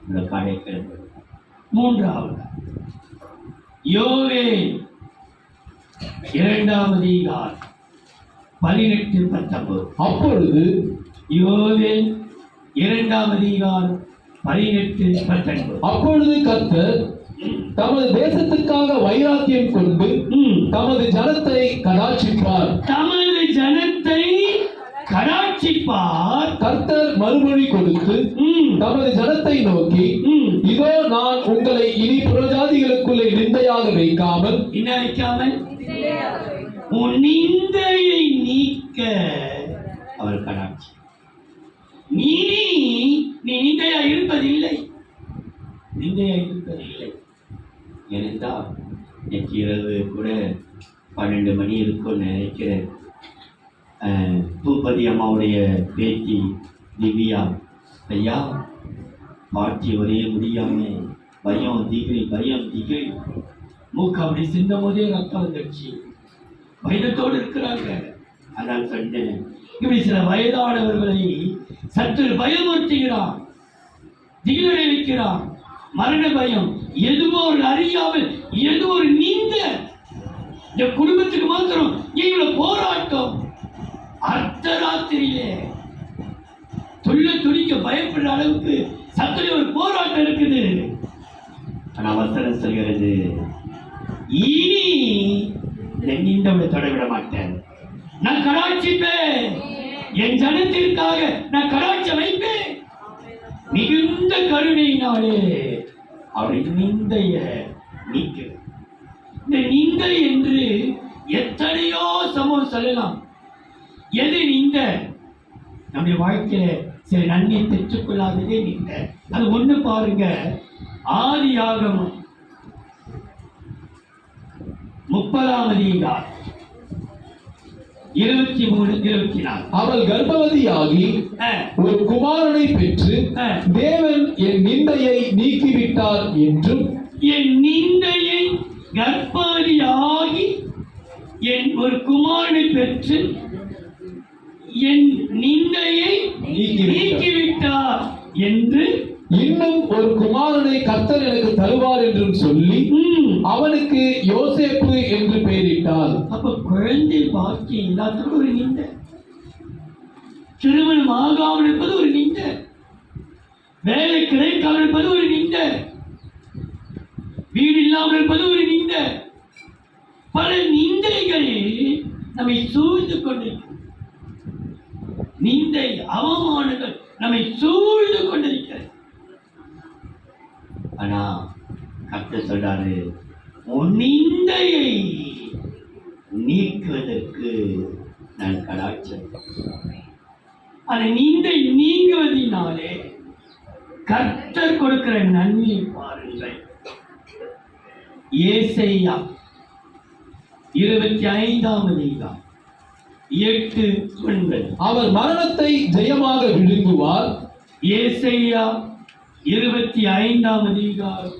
உங்களை காணிக்கிறது. மூன்றாவது யோவேல் 2-வது அதிகாரம் 18-19. அப்பொழுது யோவேல் 2-வது அதிகாரம் 18-19. அப்பொழுது கர்த்தர் தமது தேசத்துக்காக வைராக்கியம் கொண்டு தமது ஜனத்தை கடாட்சிப்பார். தமது ஜனத்தை கடாட்சிப்பார். கர்த்தர் மறுமொழி கொடுத்து தமது ஜனத்தை நோக்கி, இதோ நான் உங்களை இனி புறஜாதிகளுக்குள்ளே நிந்தையாக வைக்காமல், என்ன வைக்காமல், உன் நிந்தையை நீக்க அவர் கடாட்சி. நீ நிந்தையா இருப்பதில்லை, நிந்தையா இருப்பதில்லை. ஏனென்றால் இன்னைக்கு இரவு கூட 12 மணி இருக்கும்னு நினைக்கிறேன். பூபதி அம்மாவுடைய பேத்தி திவ்யா, ஐயா பாட்டி ஒரே முடியாம பயம் திகில் மூக்கு அப்படி சிந்தும் போதே ரத்தம் வந்துடுச்சு. பயத்தோடு இருக்கிறாங்க. அதான் சொன்னேன், இப்படி சில வயதானவர்களை சற்று பயமுறுத்துகிறான், திகிலடை வைக்கிறான். மரண பயம், எதுவோ ஒரு அறியாமல் ஏதோ ஒரு நீந்த இந்த குடும்பத்துக்கு மாத்திரம் இவ்வளவு போராட்டம். அர்த்தராத்திரியிலே துடிக்க பயப்படுற அளவுக்கு சத்துல ஒரு போராட்டம் இருக்குது. ஆனா வசனம் சொல்கிறது, இனி நின்றவனை தொடவிட மாட்டேன், நான் கடாட்சிப்பேன், என் ஜனத்திற்காக நான் கடாட்சி வைப்பேன் மிகுந்த கருணையினாலே. அவரை நிந்தைய நீக்க. இந்த நிந்தை என்று எத்தனையோ சமூகம் சொல்லலாம். எது நிந்த? நம்முடைய வாழ்க்கையில சில நன்மை பெற்றுக்கொள்ளாததே நிந்த. அது ஒண்ணு பாருங்க, ஆதியாகமம் 30-வது அதிகாரம் 23-24. அவள் கர்ப்பவதியாகி ஒரு குமாரனை பெற்று தேவன் என் நிந்தையை நீக்கிவிட்டார் என்றும், என் நிந்தையை கர்ப்பவதியாகி என் ஒரு குமாரனை பெற்று என் நிந்தையை நீக்கிவிட்டார் என்று, இன்னும் ஒரு குமாரனை கர்த்தர் எனக்கு தருவார் என்றும் சொல்லி அவனுக்கு யோசேப்பு என்று பெயரிட்டார். அப்ப குழந்தை பாக்கியம் இல்லாதது ஒரு நிந்தை, திருமணம் ஆகாமல் இருப்பது ஒரு நிந்தை, வேலை கிடைக்காமல் இருப்பது ஒரு நிந்தை, வீடு இல்லாமல் இருப்பது ஒரு நிந்தை. பல நிந்தைகள் நம்மை சூழ்ந்து கொண்டிருக்கிறது. நிந்தை, அவமானங்கள் நம்மை சூழ்ந்து கொண்டிருக்கிறது. ஆனா கர்த்தர் சொல்றாரு, உன் நிந்தையை நீக்குவதற்கு நான் கடாட்சம். அந்த நிந்தை நீங்குவதினாலே கர்த்தர் கொடுக்கிற நன்மை பாருங்கள். ஏசாயா 25-வது அதிகாரம் 8-9. அவர் மரணத்தை ஜெயமாக விழுங்குவார். ஏசாயா 25-வது அதிகாரம்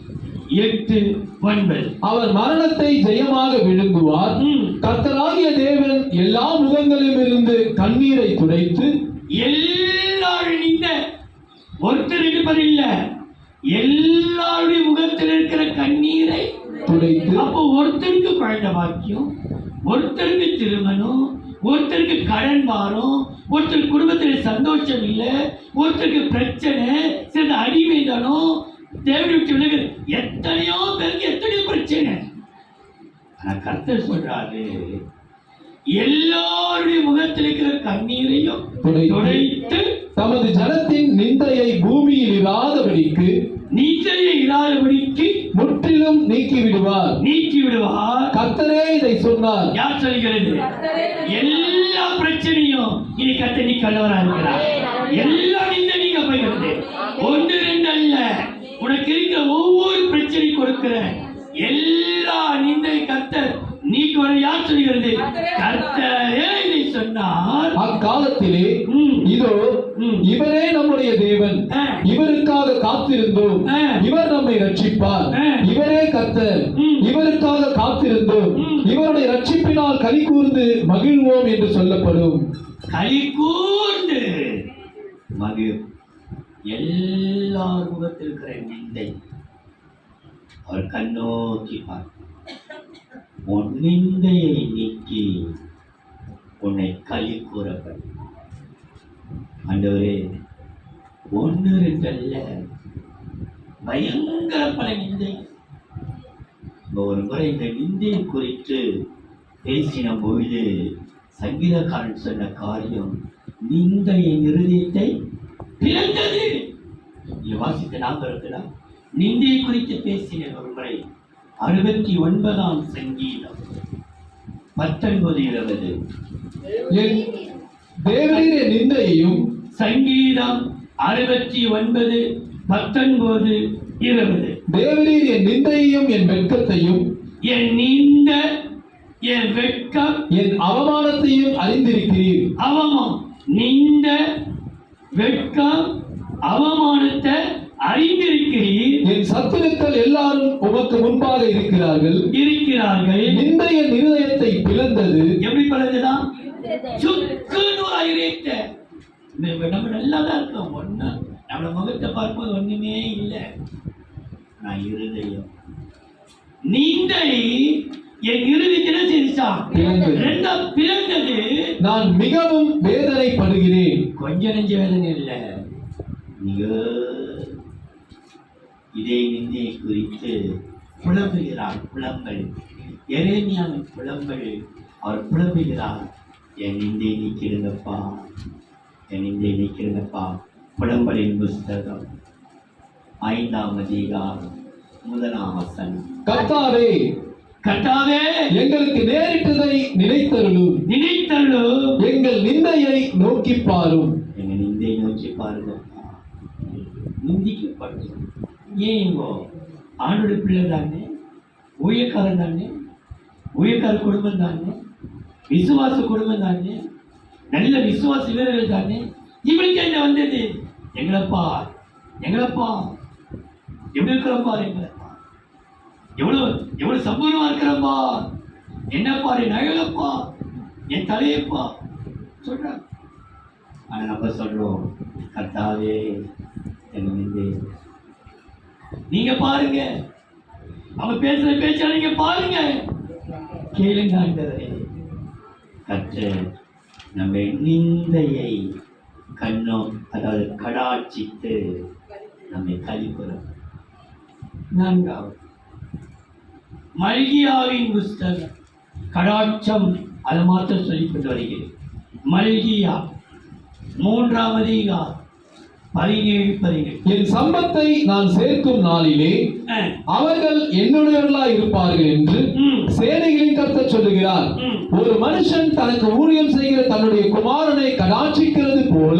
8-9. அவர் மரணத்தை ஜெயமாக விழுங்குவார். கர்த்தராகிய தேவன் எல்லா முகங்களிலிருந்து கண்ணீரை துடைத்து, எல்லாரும் இந்த ஒருத்தர் இருப்பதில்லை, எல்லாருடைய முகத்தில் இருக்கிற கண்ணீரை துடைத்து. அப்போ ஒருத்தருக்கு குழந்தை பாக்கியம், ஒருத்தருக்கு திருமணம், ஒருத்தருக்கு கடன் பாரம், ஒருத்தர் குடும்பத்தில் சந்தோஷம் இல்லை, ஒருத்தருக்கு பிரச்சனை, சில அடிமைதனம், தேவனுக்கு விலகல், எத்தனையோ பேருக்கு எத்தனையோ பிரச்சனை. ஆனா கர்த்தர் சொல்றாரு, எல்லாருடைய முகத்தில் இருக்கிற கண்ணீரையும் துடைத்து தமது ஜனத்தின் நிந்தையை பூமியில் இராதபடிக்கு முற்றிலும் நீக்கி விடுவார். கர்த்தரே இதை சொன்னார். யார் சொல்கிறது? எல்லா பிரச்சனையும் இனி கர்த்தர் நீ கல்லவரா இருக்கிறார். எல்லா நிந்தை நீங்க போய்கிறது. 1-2 அல்ல, உனக்கு இருக்கிற ஒவ்வொரு பிரச்சனை கொடுக்கிற எல்லா நிந்தை கர்த்தர் நீக்க வரும். யார் சொல்கிறது? கர்த்தரே இதை சொன்னார். அக்காலத்திலே ம். இதோ ம். இவரே நம்முடைய தேவன், ஆ. இவருக்காக காத்திருந்தோம், ஆ. இவர் நம்மை ரட்சிப்பார், ஆ. இவரே கர்த்தர், ம். இவருக்காக காத்திருந்தோம், ம். இவருடைய ரட்சிப்பினால் களி கூர்ந்து மகிழ்வோம் என்று சொல்லப்படும். களி கூர்ந்து மகிழ். எல்லார் முகத்தில் இருக்கிற நிந்தை அவர் கண்ணோக்கி பார்த்தார். உன் நிந்தையை நீக்கி உன்னை களி கூறப்படும். ஆண்டவரே, ஒன்று ரெண்டல்ல, பயங்கர பல நிந்தை. ஒரு முறை இந்த நிந்தையை குறித்து பேசின பொழுது சங்கீதக்காரன் சொன்ன காரியம் நிந்தையின் இருதயத்தை பிளந்தது. நீ வாசித்த ஞாபகம் நிந்தையை குறித்து பேசின ஒரு முறை 69ஆம் சங்கீதம் 19-20. என் தேவரீர் என் நிந்தையையும் சங்கீதம் 69:19-20. தேவரீர் என் நிந்தையையும் என் வெட்கத்தையும் என் நிந்த என் வெட்கம் என் அவமானத்தையும் அறிந்திருக்கிறீர். அவமானம், நிந்த வெட்கம் அவமானத்தை அறிந்திருக்கிறீர். என் சத்துருக்கள் எல்லாரும் உமக்கு முன்பாக இருக்கிறார்கள். நிந்தை என் இருதயத்தை பிளந்தது. எப்படி பிளந்துதான்? சுக்குன்னு ஒரு ஐரேட்ட. நம்ம நல்லா தான் இருக்கோம். ஒண்ணு நம்மள முகத்தை பார்ப்பது ஒண்ணுமே இல்லை. நான் இருதயம் நிந்தை என் இருதயத்தில செய்தான். ரெண்டாம் பிளந்தது. நான் மிகவும் வேதனைப்படுகிறேன். கொஞ்ச நெஞ்ச வேதனை இல்லை, மிக. இதே நிந்தையை குறித்து புலம்புகிறார். புலம்பல் எரேமியாவின் புலம்பல். அவர் புலம்புகிறார், என் நிந்தை நீக்கிடுங்கப்பா, என் நிந்தை நீக்கிடுங்கப்பா. புலம்பலின் புஸ்தகம் 5ஆம் அதிகாரம் 1ஆம் வசனம். கர்த்தாவே, கர்த்தாவே, எங்களுக்கு நேரிட்டதை நினைத்தருளும், எங்கள் நிந்தையை நோக்கி பாரும். எங்க நிந்தையை நோக்கி பாருங்க. நிந்திக்கப்பட்டு ஏன் இங்கோ ஆண்டோட பிள்ளை தானே, ஊழியக்காரன் தானே, ஊழியக்கார குடும்பம் தானே, விசுவாச குடும்பம் தானே, நல்ல விசுவாச வீரர்கள் தானே, இவனுக்கு என்ன வந்தது? எங்களப்பா, எங்களப்பா எப்படி இருக்கிறப்பா, எங்களப்பா எவ்வளவு சம்பூர்ணமா இருக்கிறப்பா, என்னப்பா என் அழகப்பா, என் தலையப்பா சொல்றான். ஆனா நம்ம சொல்றோம், கர்த்தாவே எங்க நிந்தை நீங்க பாருங்க, அவங்க பேசுற பேச்ச நீங்க பாருங்க, கேளுங்க. ஆண்டவரே, கர்த்தர் நம்ம நிந்தையை கண்ணோ, அதாவது கடாட்சித்து நம்மை கழிப்புறோம். 4வது மல்கியாவின் புஸ்தகம். கடாட்சம் அதை மாத்திரம் சொல்லிக் கொண்டு வருகிறேன். மல்கியா 3ஆம் அதிகாரம் 17-18. என் சம்பத்தை நான் சேர்க்கும் நாளிலே அவர்கள் என்னுடையவர்களாய் இருப்பார்கள் என்று சேனைகளின் கர்த்தர் சொல்லுகிறார். ஒரு மனுஷன் தனக்கு ஊழியம் செய்கிற தன்னுடைய குமாரனை கடாட்சிக்கிறது போல,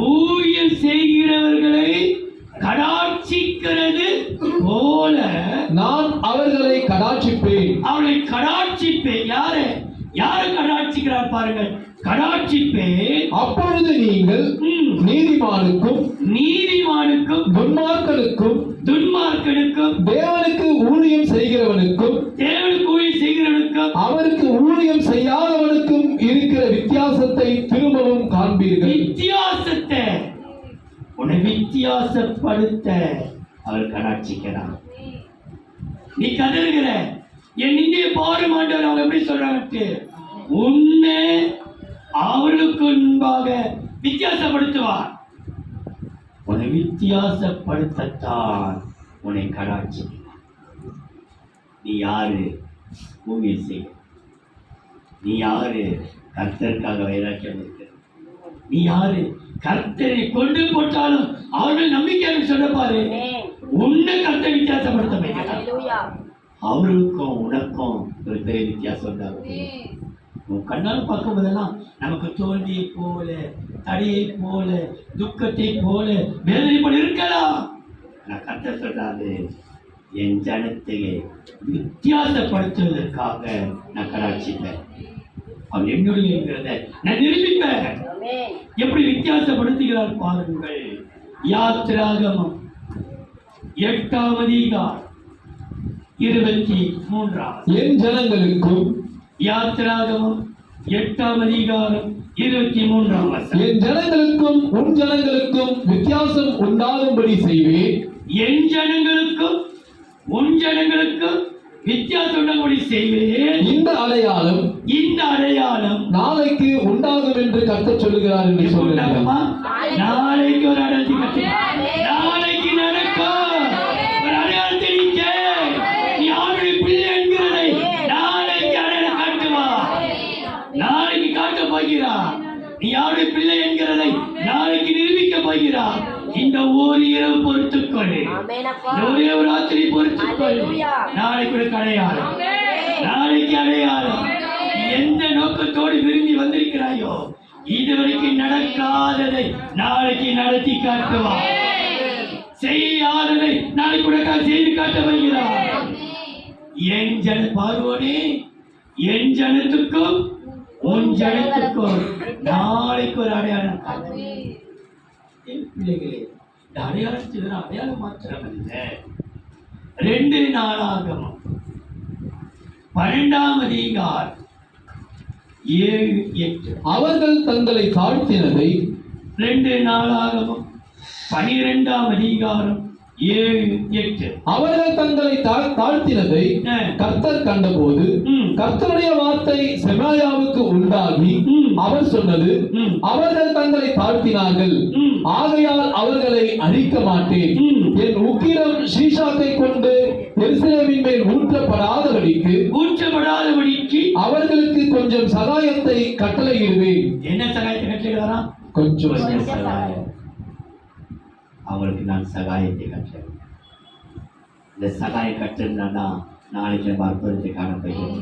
ஊழியம் செய்கிறவர்களை கடாட்சிக்கிறது போல நான் அவர்களை கடாட்சிப்பேன். அவர்களை கடாட்சிப்பேன். யாரை கடாட்சிக்கிறார் பாருங்கள், கடாட்சிப்பேன். அப்பொழுது நீங்கள் நீதிமானுக்கும் துன்மார்க்கனுக்கும் தேவனுக்கு ஊழியம் செய்கிறவனுக்கும் அவருக்கு ஊழியம் செய்யாதவனுக்கும் இருக்கிற வித்தியாசத்தை திரும்பவும் காண்பீர்கள். வித்தியாசத்தை உன்னை வித்தியாசப்படுத்த அவர் கடாட்சிக்கிறார். நீ கதறுகிற, என் நிந்தையை பாரு மாட்டார். அவங்க எப்படி சொல்றாங்க? உன்னை அவர்களுக்கு முன்பாக வித்தியாசப்படுத்துவார். உன்னை வித்தியாசப்படுத்தத்தான் உன்னை கடாட்சிக்கிறார். நீ யாரு ஊழியம் செய்ய? நீ யாரு கர்த்தருக்காக வைராக்கியம் இருக்கிற? நீ யாரு? கர்த்தரை கொண்டு போட்டாலும் அவர்கள் நம்பிக்கையாக சொல்ல பாரு. உன்னை கர்த்தர் வித்தியாசப்படுத்த வைக்கிறார். அவர்களுக்கும் உனக்கும் ஒரு பெரிய வித்தியாசம் உண்டாகும். உன் கண்ணால் பார்க்கும் போதெல்லாம் நமக்கு தோல்வியை போல, தடையை போல, துக்கத்தை போல, வேதனை போல இருக்கலாம். நான் கர்த்தர் சொல்றாரு, என் ஜனத்தை வித்தியாசப்படுத்துவதற்காக நான் கடாட்சிப்பேன். அவர் என்னுடையங்கிறத நான் நிரூபிப்பேன். எப்படி வித்தியாசப்படுத்துகிறார் பாருங்கள். யாத்திராகமம் 8ஆம் அதிகாரம் 23. என் ஜனங்களுக்கும் யாத்திராகமம் 8ஆம் அதிகாரம் 23. என் ஜனங்களுக்கும் உன் ஜனங்களுக்கும் வித்தியாசம் உண்டாகும்படி செய்வேன். என் ஜனங்களுக்கும் உன் ஜனங்களுக்கும் வித்தியாசம் உண்டாகும்படி செய்வேன். இந்த அடையாளம் நாளைக்கு உண்டாகும் என்று கர்த்தர் சொல்லுகிறார் என்று சொல்லுகிறார். உண்டாகுமா? நாளைக்கு ஒரு அடையாளத்தை கட்டு. நாளைக்கு நடக்கும் ஒரு அடையாளத்தை நீ ஆளுடைய பிள்ளை என்கிறதை நாளைக்கு அடையாளம் காட்டுவா. நாளைக்கு காட்ட போகிறா. நீ யாருடைய பிள்ளை என்கிறதை நாளைக்கு நிரூபிக்க போகிறா. இந்த ஒரு இரவு பொறுத்துக்கொள். ஒரே ஒரு ராத்திரி பொறுத்துக்கொள். நாளைக்கு ஒரு அடையாளம். நாளைக்கு அடையாளம். எந்த நோக்கத்தோடு விரும்பி வந்திருக்கிறாயோ இதுவரைக்கும் நடக்காததை நாளைக்கு நடத்தி காட்டுவா. செய்யாததை நாளைக்கு உனக்காக செய்து காட்ட வருகிறார். என் ஜன பார்வோனே, என் ஜனத்துக்கும் உன் ஜனத்துக்கும் நாளைக்கு ஒரு அடையாளம் காட்டு. என் பிள்ளைகளே, இந்த அடையாளத்தில் அடையாளம் மாத்திரம் அல்ல. 2 நாளாகமம் 12ஆம் அதிகாரம் 7, 8. அவர்கள் தங்களை தாழ்த்தினதை 2 நாளாகமம் 12ஆம் அதிகாரம் 7, 8. அவர்கள் தங்களை தாழ்த்தினதை கர்த்தர் கண்டபோது கர்த்தருடைய வார்த்தை செமாயாவுக்கு உண்டாகி அவர் சொன்னது, அவர்கள் தங்களை தாழ்த்தினார்கள், ஆகையால் அவர்களை அழிக்க மாட்டேன். என் உக்கிரம் ஷீஷாக்கை கொண்டு எருசலேமின் மேல் ஊற்றப்படாதபடிக்கு அவர்களுக்கு கொஞ்சம் சகாயத்தை கட்டளையிடுவேன். என்ன சகாயத்தை கட்டளையிடுவாரா? கொஞ்சம் சகாயம். அவங்களுக்கு நான் சகாயத்தை கட்டேன். இந்த சகாயம் கட்டிருந்தான்னா நாளைக்கு நம்ம அற்புதத்தை காணப்போகிறோம்.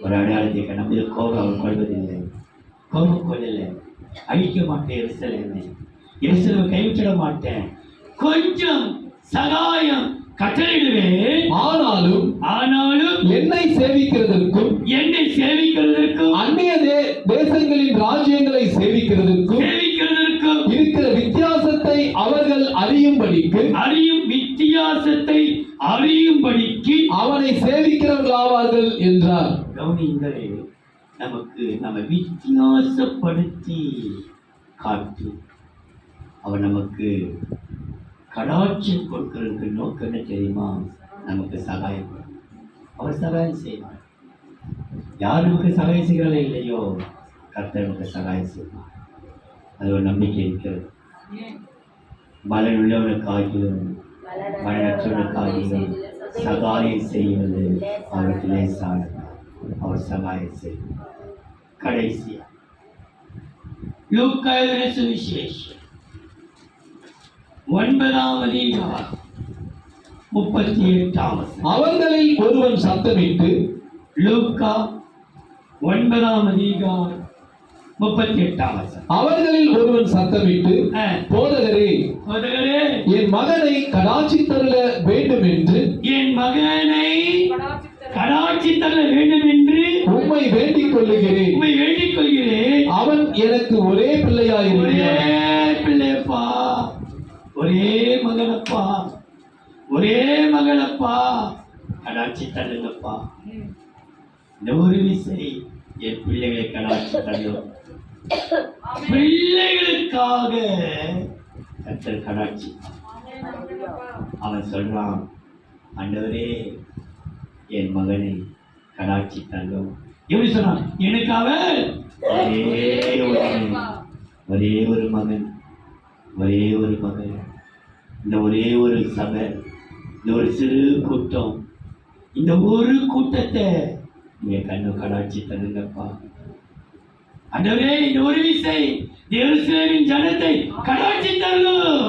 ஒரு அடையாளத்தை நம்முடைய கோபம் அவர் கொள்வதில்லை. கோபம் கொள்ளலை. அழிக்க மாட்டேன். எருசலேமை கைவிட்டிட மாட்டேன். கொஞ்சம் சகாயம் கட்டளையிடுவேன். ஆனாலும் என்னை சேவிக்கிறதற்கும் அந்நிய தேசங்களின் ராஜ்யங்களை சேவிக்கிறதற்கும் இருக்கிற வித்தியாசத்தை அவர்கள் அறியும்படிக்கு அவனை சேவிக்கிறவர்களாவார்கள் என்றார். கவனியுங்கள், நமக்கு நம்ம வித்தியாசப்படுத்தி காட்டு அவர் நமக்கு கடாட்சியம் கொடுக்கிறதுக்கு நோக்கம் என்ன தெரியுமா? நமக்கு சகாயம். அவர் சகாயம் செய்வார். யார் நமக்கு சகாயம் செய்கிறாரோ இல்லையோ கர்த்தர் நமக்கு சகாயம் செய்வார். அது ஒரு நம்பிக்கை இருக்கிறது. பலன் உள்ளவனுக்காகிலும் பலனற்றவனுக்காகிலும் சகாயம் செய்வது அவருக்கு லேசானது. அவர் சகாயம் செய்வார். கடைசியா லூக்கா எழுதின சுவிசேஷம் 9ஆம் அதிகாரம் 38ஆம் வசனம். அவர்களில் ஒருவன் சத்தமிட்டு, லூக்கா 9ஆம் அதிகாரம் 38ஆம் வசனம். அவர்களில் ஒருவன் சத்தமிட்டு, போதகரே, என் மகனை கடாட்சித்தருள வேண்டும் என்று உம்மை வேண்டிக் கொள்ளுகிறேன். அவன் எனக்கு ஒரே பிள்ளையாயிருப்பா. ஒரே மகளப்பா, கடாட்சி தள்ளுங்கப்பா. இந்த ஒரு விசை என் பிள்ளைகளை கடாட்சி தள்ளும். பிள்ளைகளுக்காக கர்த்தர் கடாட்சி. அவன் சொல்றான், ஆண்டவரே என் மகனை கடாட்சி தள்ளும். எப்படி சொன்னான்? எனக்காக ஒரே ஒரு மகன், இந்த ஒரே ஒரு சபை, இந்த ஒரு சிறு கூட்டம், இந்த ஒரு கூட்டத்தை நீங்க கண்ணு கடாட்சி தருங்கப்பா. ஆண்டவரே இந்த ஒரு விசை எருசலேமின் ஜனத்தை கடாட்சி தருளும்.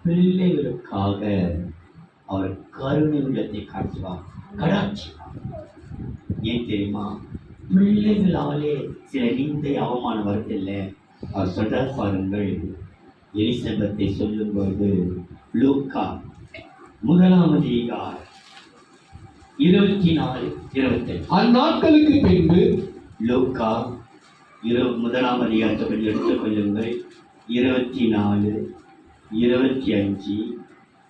பிள்ளைகளுக்காக அவர் கருணை உள்ளத்தை காட்டுவார், கடாட்சி. ஏன் தெரியுமா? பிள்ளைகளாலே சில நிந்தை அவமானம் வருதில்லை. அவர் சொல்றார் பாருங்கள், எலிசபெத்தை சொல்லும்போது லூக்கா முதலாம் அதிகாரம் 24-25. அந்நாட்களுக்கு பின்பு லூக்கா முதலாம் அதிகாரத்தை கொஞ்சம் எடுத்துக்கொள்ளுங்கள். 24, 25,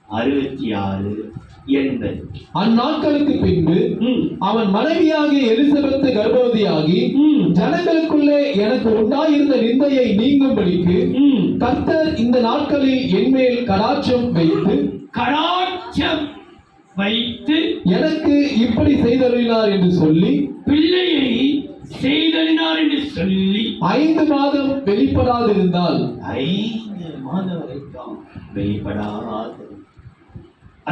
66, 80. அந்நாட்களுக்கு பின்பு அவன் மனைவியாகிய எலிசபெத்து கர்ப்பவதியாகி ஜனங்களுக்குள்ளே எனக்கு உண்டாயிருந்த நிந்தையை நீங்கும்படிக்கு கர்த்தர் இந்த நாட்களில் என்மேல் கடாட்சம் வைத்து எனக்கு இப்படி செய்தருளினார் என்று சொல்லி பிள்ளையை செய்தறினார் என்று சொல்லி 5 மாதம் வெளிப்படாதிருந்தால் 5 மாதம் வரைக்கும் வெளிப்படாது.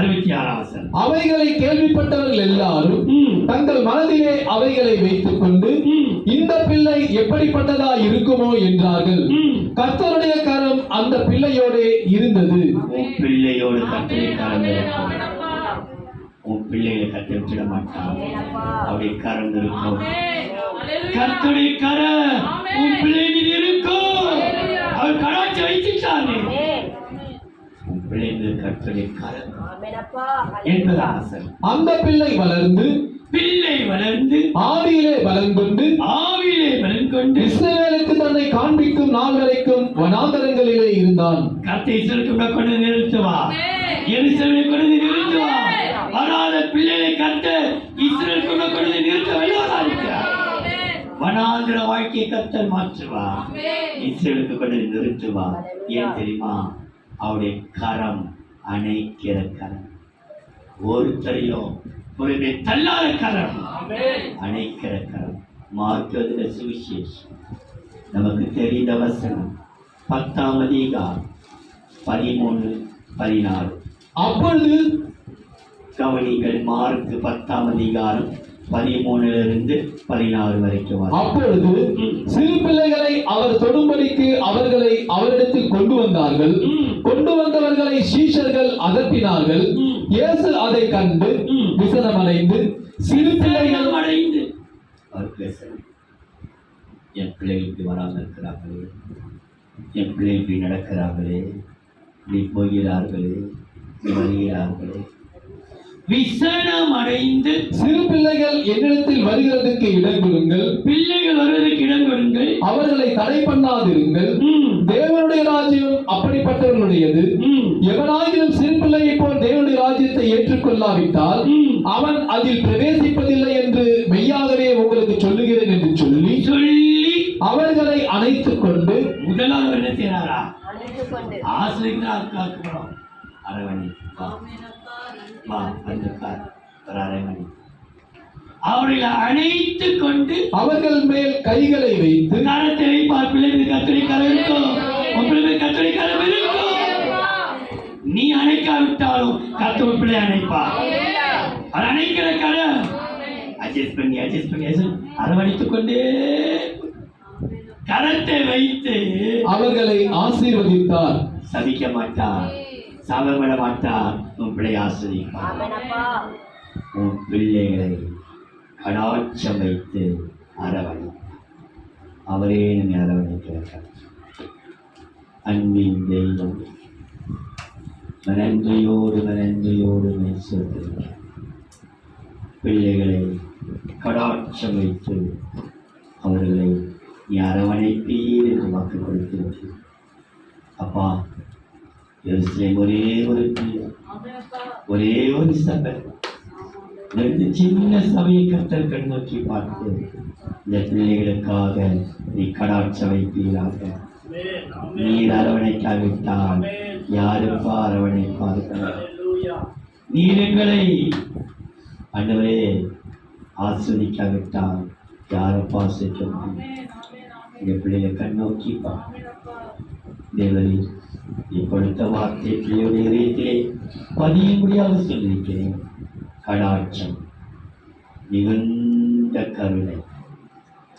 66 அவைகளை கேள்விப்பட்டவர்கள் எல்லாரும் தங்கள் மனதிலே அவைகளை வைத்துக் கொண்டு இந்த பிள்ளை எப்படிப்பட்டதா இருக்குமோ என்றார்கள். கர்த்தருடைய கரம் அந்த பிள்ளையோடே இருந்தது. உன் பிள்ளையோடு கர்த்தருடைய கரம் இருக்கும். உன் பிள்ளைகளை கட்டி விட மாட்டான். அவருடைய கரம் இருக்கும். கர்த்தருடைய கரம் உன் பிள்ளை மீது இருக்கும். அவர் கராட்சி வைத்துட்டாரு. உன் பிள்ளை மீது கர்த்தருடைய கரம் என்பது ஆசை. அந்த பிள்ளை வளர்ந்து ஆவியிலே பலம் கொண்டு இஸ்ரவேலுக்கு தன்னை காண்பிக்கும் நாள் வரைக்கும் வனாந்தரங்களிலே இருந்தான். கர்த்தர் இஸ்ரவேலுக்கு கொண்டு நிறுத்துவா. எருசலேமை கொண்டு நிறுத்துவா. வராத பிள்ளைகளை கர்த்தர் இஸ்ரவேலுக்கு கொண்டு நிறுத்த வல்லவரா இருக்கிறார். வனாந்தர வாழ்க்கையை கர்த்தர் மாற்றுவா. இஸ்ரவேலுக்கு கொண்டு நிறுத்துவா. ஏன் தெரியுமா? அவருடைய கரம் அணைக்கிற கரம். ஒருத்தரையும் பொறுமை தள்ளாத கரம், அணைக்கிற கரம். மாற்றுவதில் சுவிசேஷம் நமக்கு தெரிந்த வசனம் 10ஆம் அதிகாரம் 13-16. அப்பொழுது கவனிகள். மார்க்கு 10ஆம் அதிகாரம் 13-16 வரைக்கும். அப்பொழுது சிறு பிள்ளைகளை அவர் தொடும்படிக்கு அவர்களை அவரிடத்தில் கொண்டு வந்தார்கள். கொண்டு வந்தவர்களை சீஷர்கள் அதட்டினார்கள். இயேசு அதை கண்டு விசனமடைந்து சிறு பிள்ளைகள் அடைந்து அவர் பேசுகிறார். என் பிள்ளைகள் இப்படி வராமல் இருக்கிறார்களே, என் பிள்ளைகள் இப்படி நடக்கிறார்களே, இப்படி போகிறார்களே, இப்படி வருகிறார்களே. விசனம் அடைந்து சிறு பிள்ளைகள் என்னிடத்தில் வருகிறதுக்கு இடம் கொடுங்கள். பிள்ளைகள் வருவதற்கு இடம் கொடுங்கள். அவர்களை தடை பண்ணாதிருங்கள். தேவனுடைய ராஜ்யம் அப்படிப்பட்டவர்களுடையது. எவனாகிலும் சிறு பிள்ளையை போல் தேவனுடைய ராஜ்யத்தை ஏற்றுக்கொள்ளாவிட்டால் அவன் அதில் பிரவேசிப்பதில்லை என்று மெய்யாகவே உங்களுக்கு சொல்லுகிறேன் என்று சொல்லி அவர்களை அணைத்துக் கொண்டு முதலாவது என்ன செய்யறாரா? ஆசிரியர் அரவணை அவர்களை அணைத்துக் கொண்டு அவர்கள் மேல் கைகளை வைத்து கரத்தை வைப்பார். பிள்ளைகள் கத்தரி கரம் இருக்கும். உங்களுக்கு கத்தரி கரம் இருக்கும். நீ அணைக்காவிட்டாலும் கத்தோர் பிள்ளை அணைப்பார். அவர் அணைக்கிற கரம் அட்ஜஸ்ட் பண்ணி அரவணைத்துக் கொண்டே கரத்தை வைத்து அவர்களை ஆசீர்வதித்தார். சபிக்க மாட்டார், சாபமிட மாட்டார். உன் பிள்ளை ஆசிரியப்பார். உன் பிள்ளைகளை கடாட்சம் வைத்து அரவணை. அவரே நம்மை அரவணைக்கிறார். அன்பின் தெய்வம் நன்றியோடு சொல்கிறார். பிள்ளைகளை கடாட்சம் வைத்து அவர்களை நீ அரவணைப்பீர் என்று வாக்கு கொடுத்திருக்கிறீர். அப்பா, எருசலேம் ஒரே ஒரு பிள்ளை, ஒரே ஒரு சபை. இந்த சின்ன சபையை கர்த்தர் கண் நோக்கி பார்த்து இந்த பிள்ளைகளுக்காக நீ கடாட்சம் வைப்பீராக. நீர் அரவணைக்காவிட்டால் யாருப்பா அரவணைப்பார்கள்? நீர் எங்களை ஆண்டவரே ஆஸ்வதிக்காவிட்டால் யாரப்பா ஆசிக்க முடியும்? எங்கள் பிள்ளைகளை கண்ணோக்கிப்பா. தேவரே, நீ கொடுத்த வார்த்தை பிள்ளையுடைய இதயத்திலே பதிய முடியாது சொல்லியிருக்கிறேன். கடாட்சம், மிகுந்த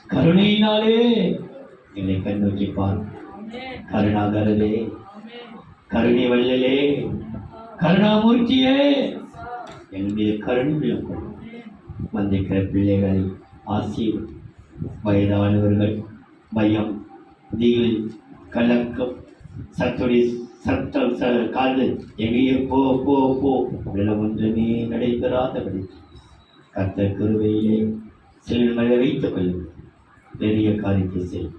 கருணையினாலே என்னை கண்ணோக்கிப்பார். கருணாகரலே, கருணை வள்ளலே, கருணாமூர்த்தியே, என்னுடைய கருணை வந்திருக்கிற பிள்ளைகளை ஆசீர். வயதானவர்கள் பயம், திகில், கலக்கம், சத்துடைய சத்தம் காது எங்கேயோ போ போ போ வெள்ளம் ஒன்றுமே நடைபெறாதபடி கர்த்தர் கிருபையிலே செல்வங்களை வைத்துக் கொள்ளும் பெரிய காரியத்தை செய்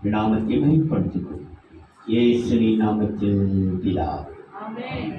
நாமத்தை மேம்படுத்திக் கொள் இயேசுவின் நாமத்தில் பிதா ஆமென்.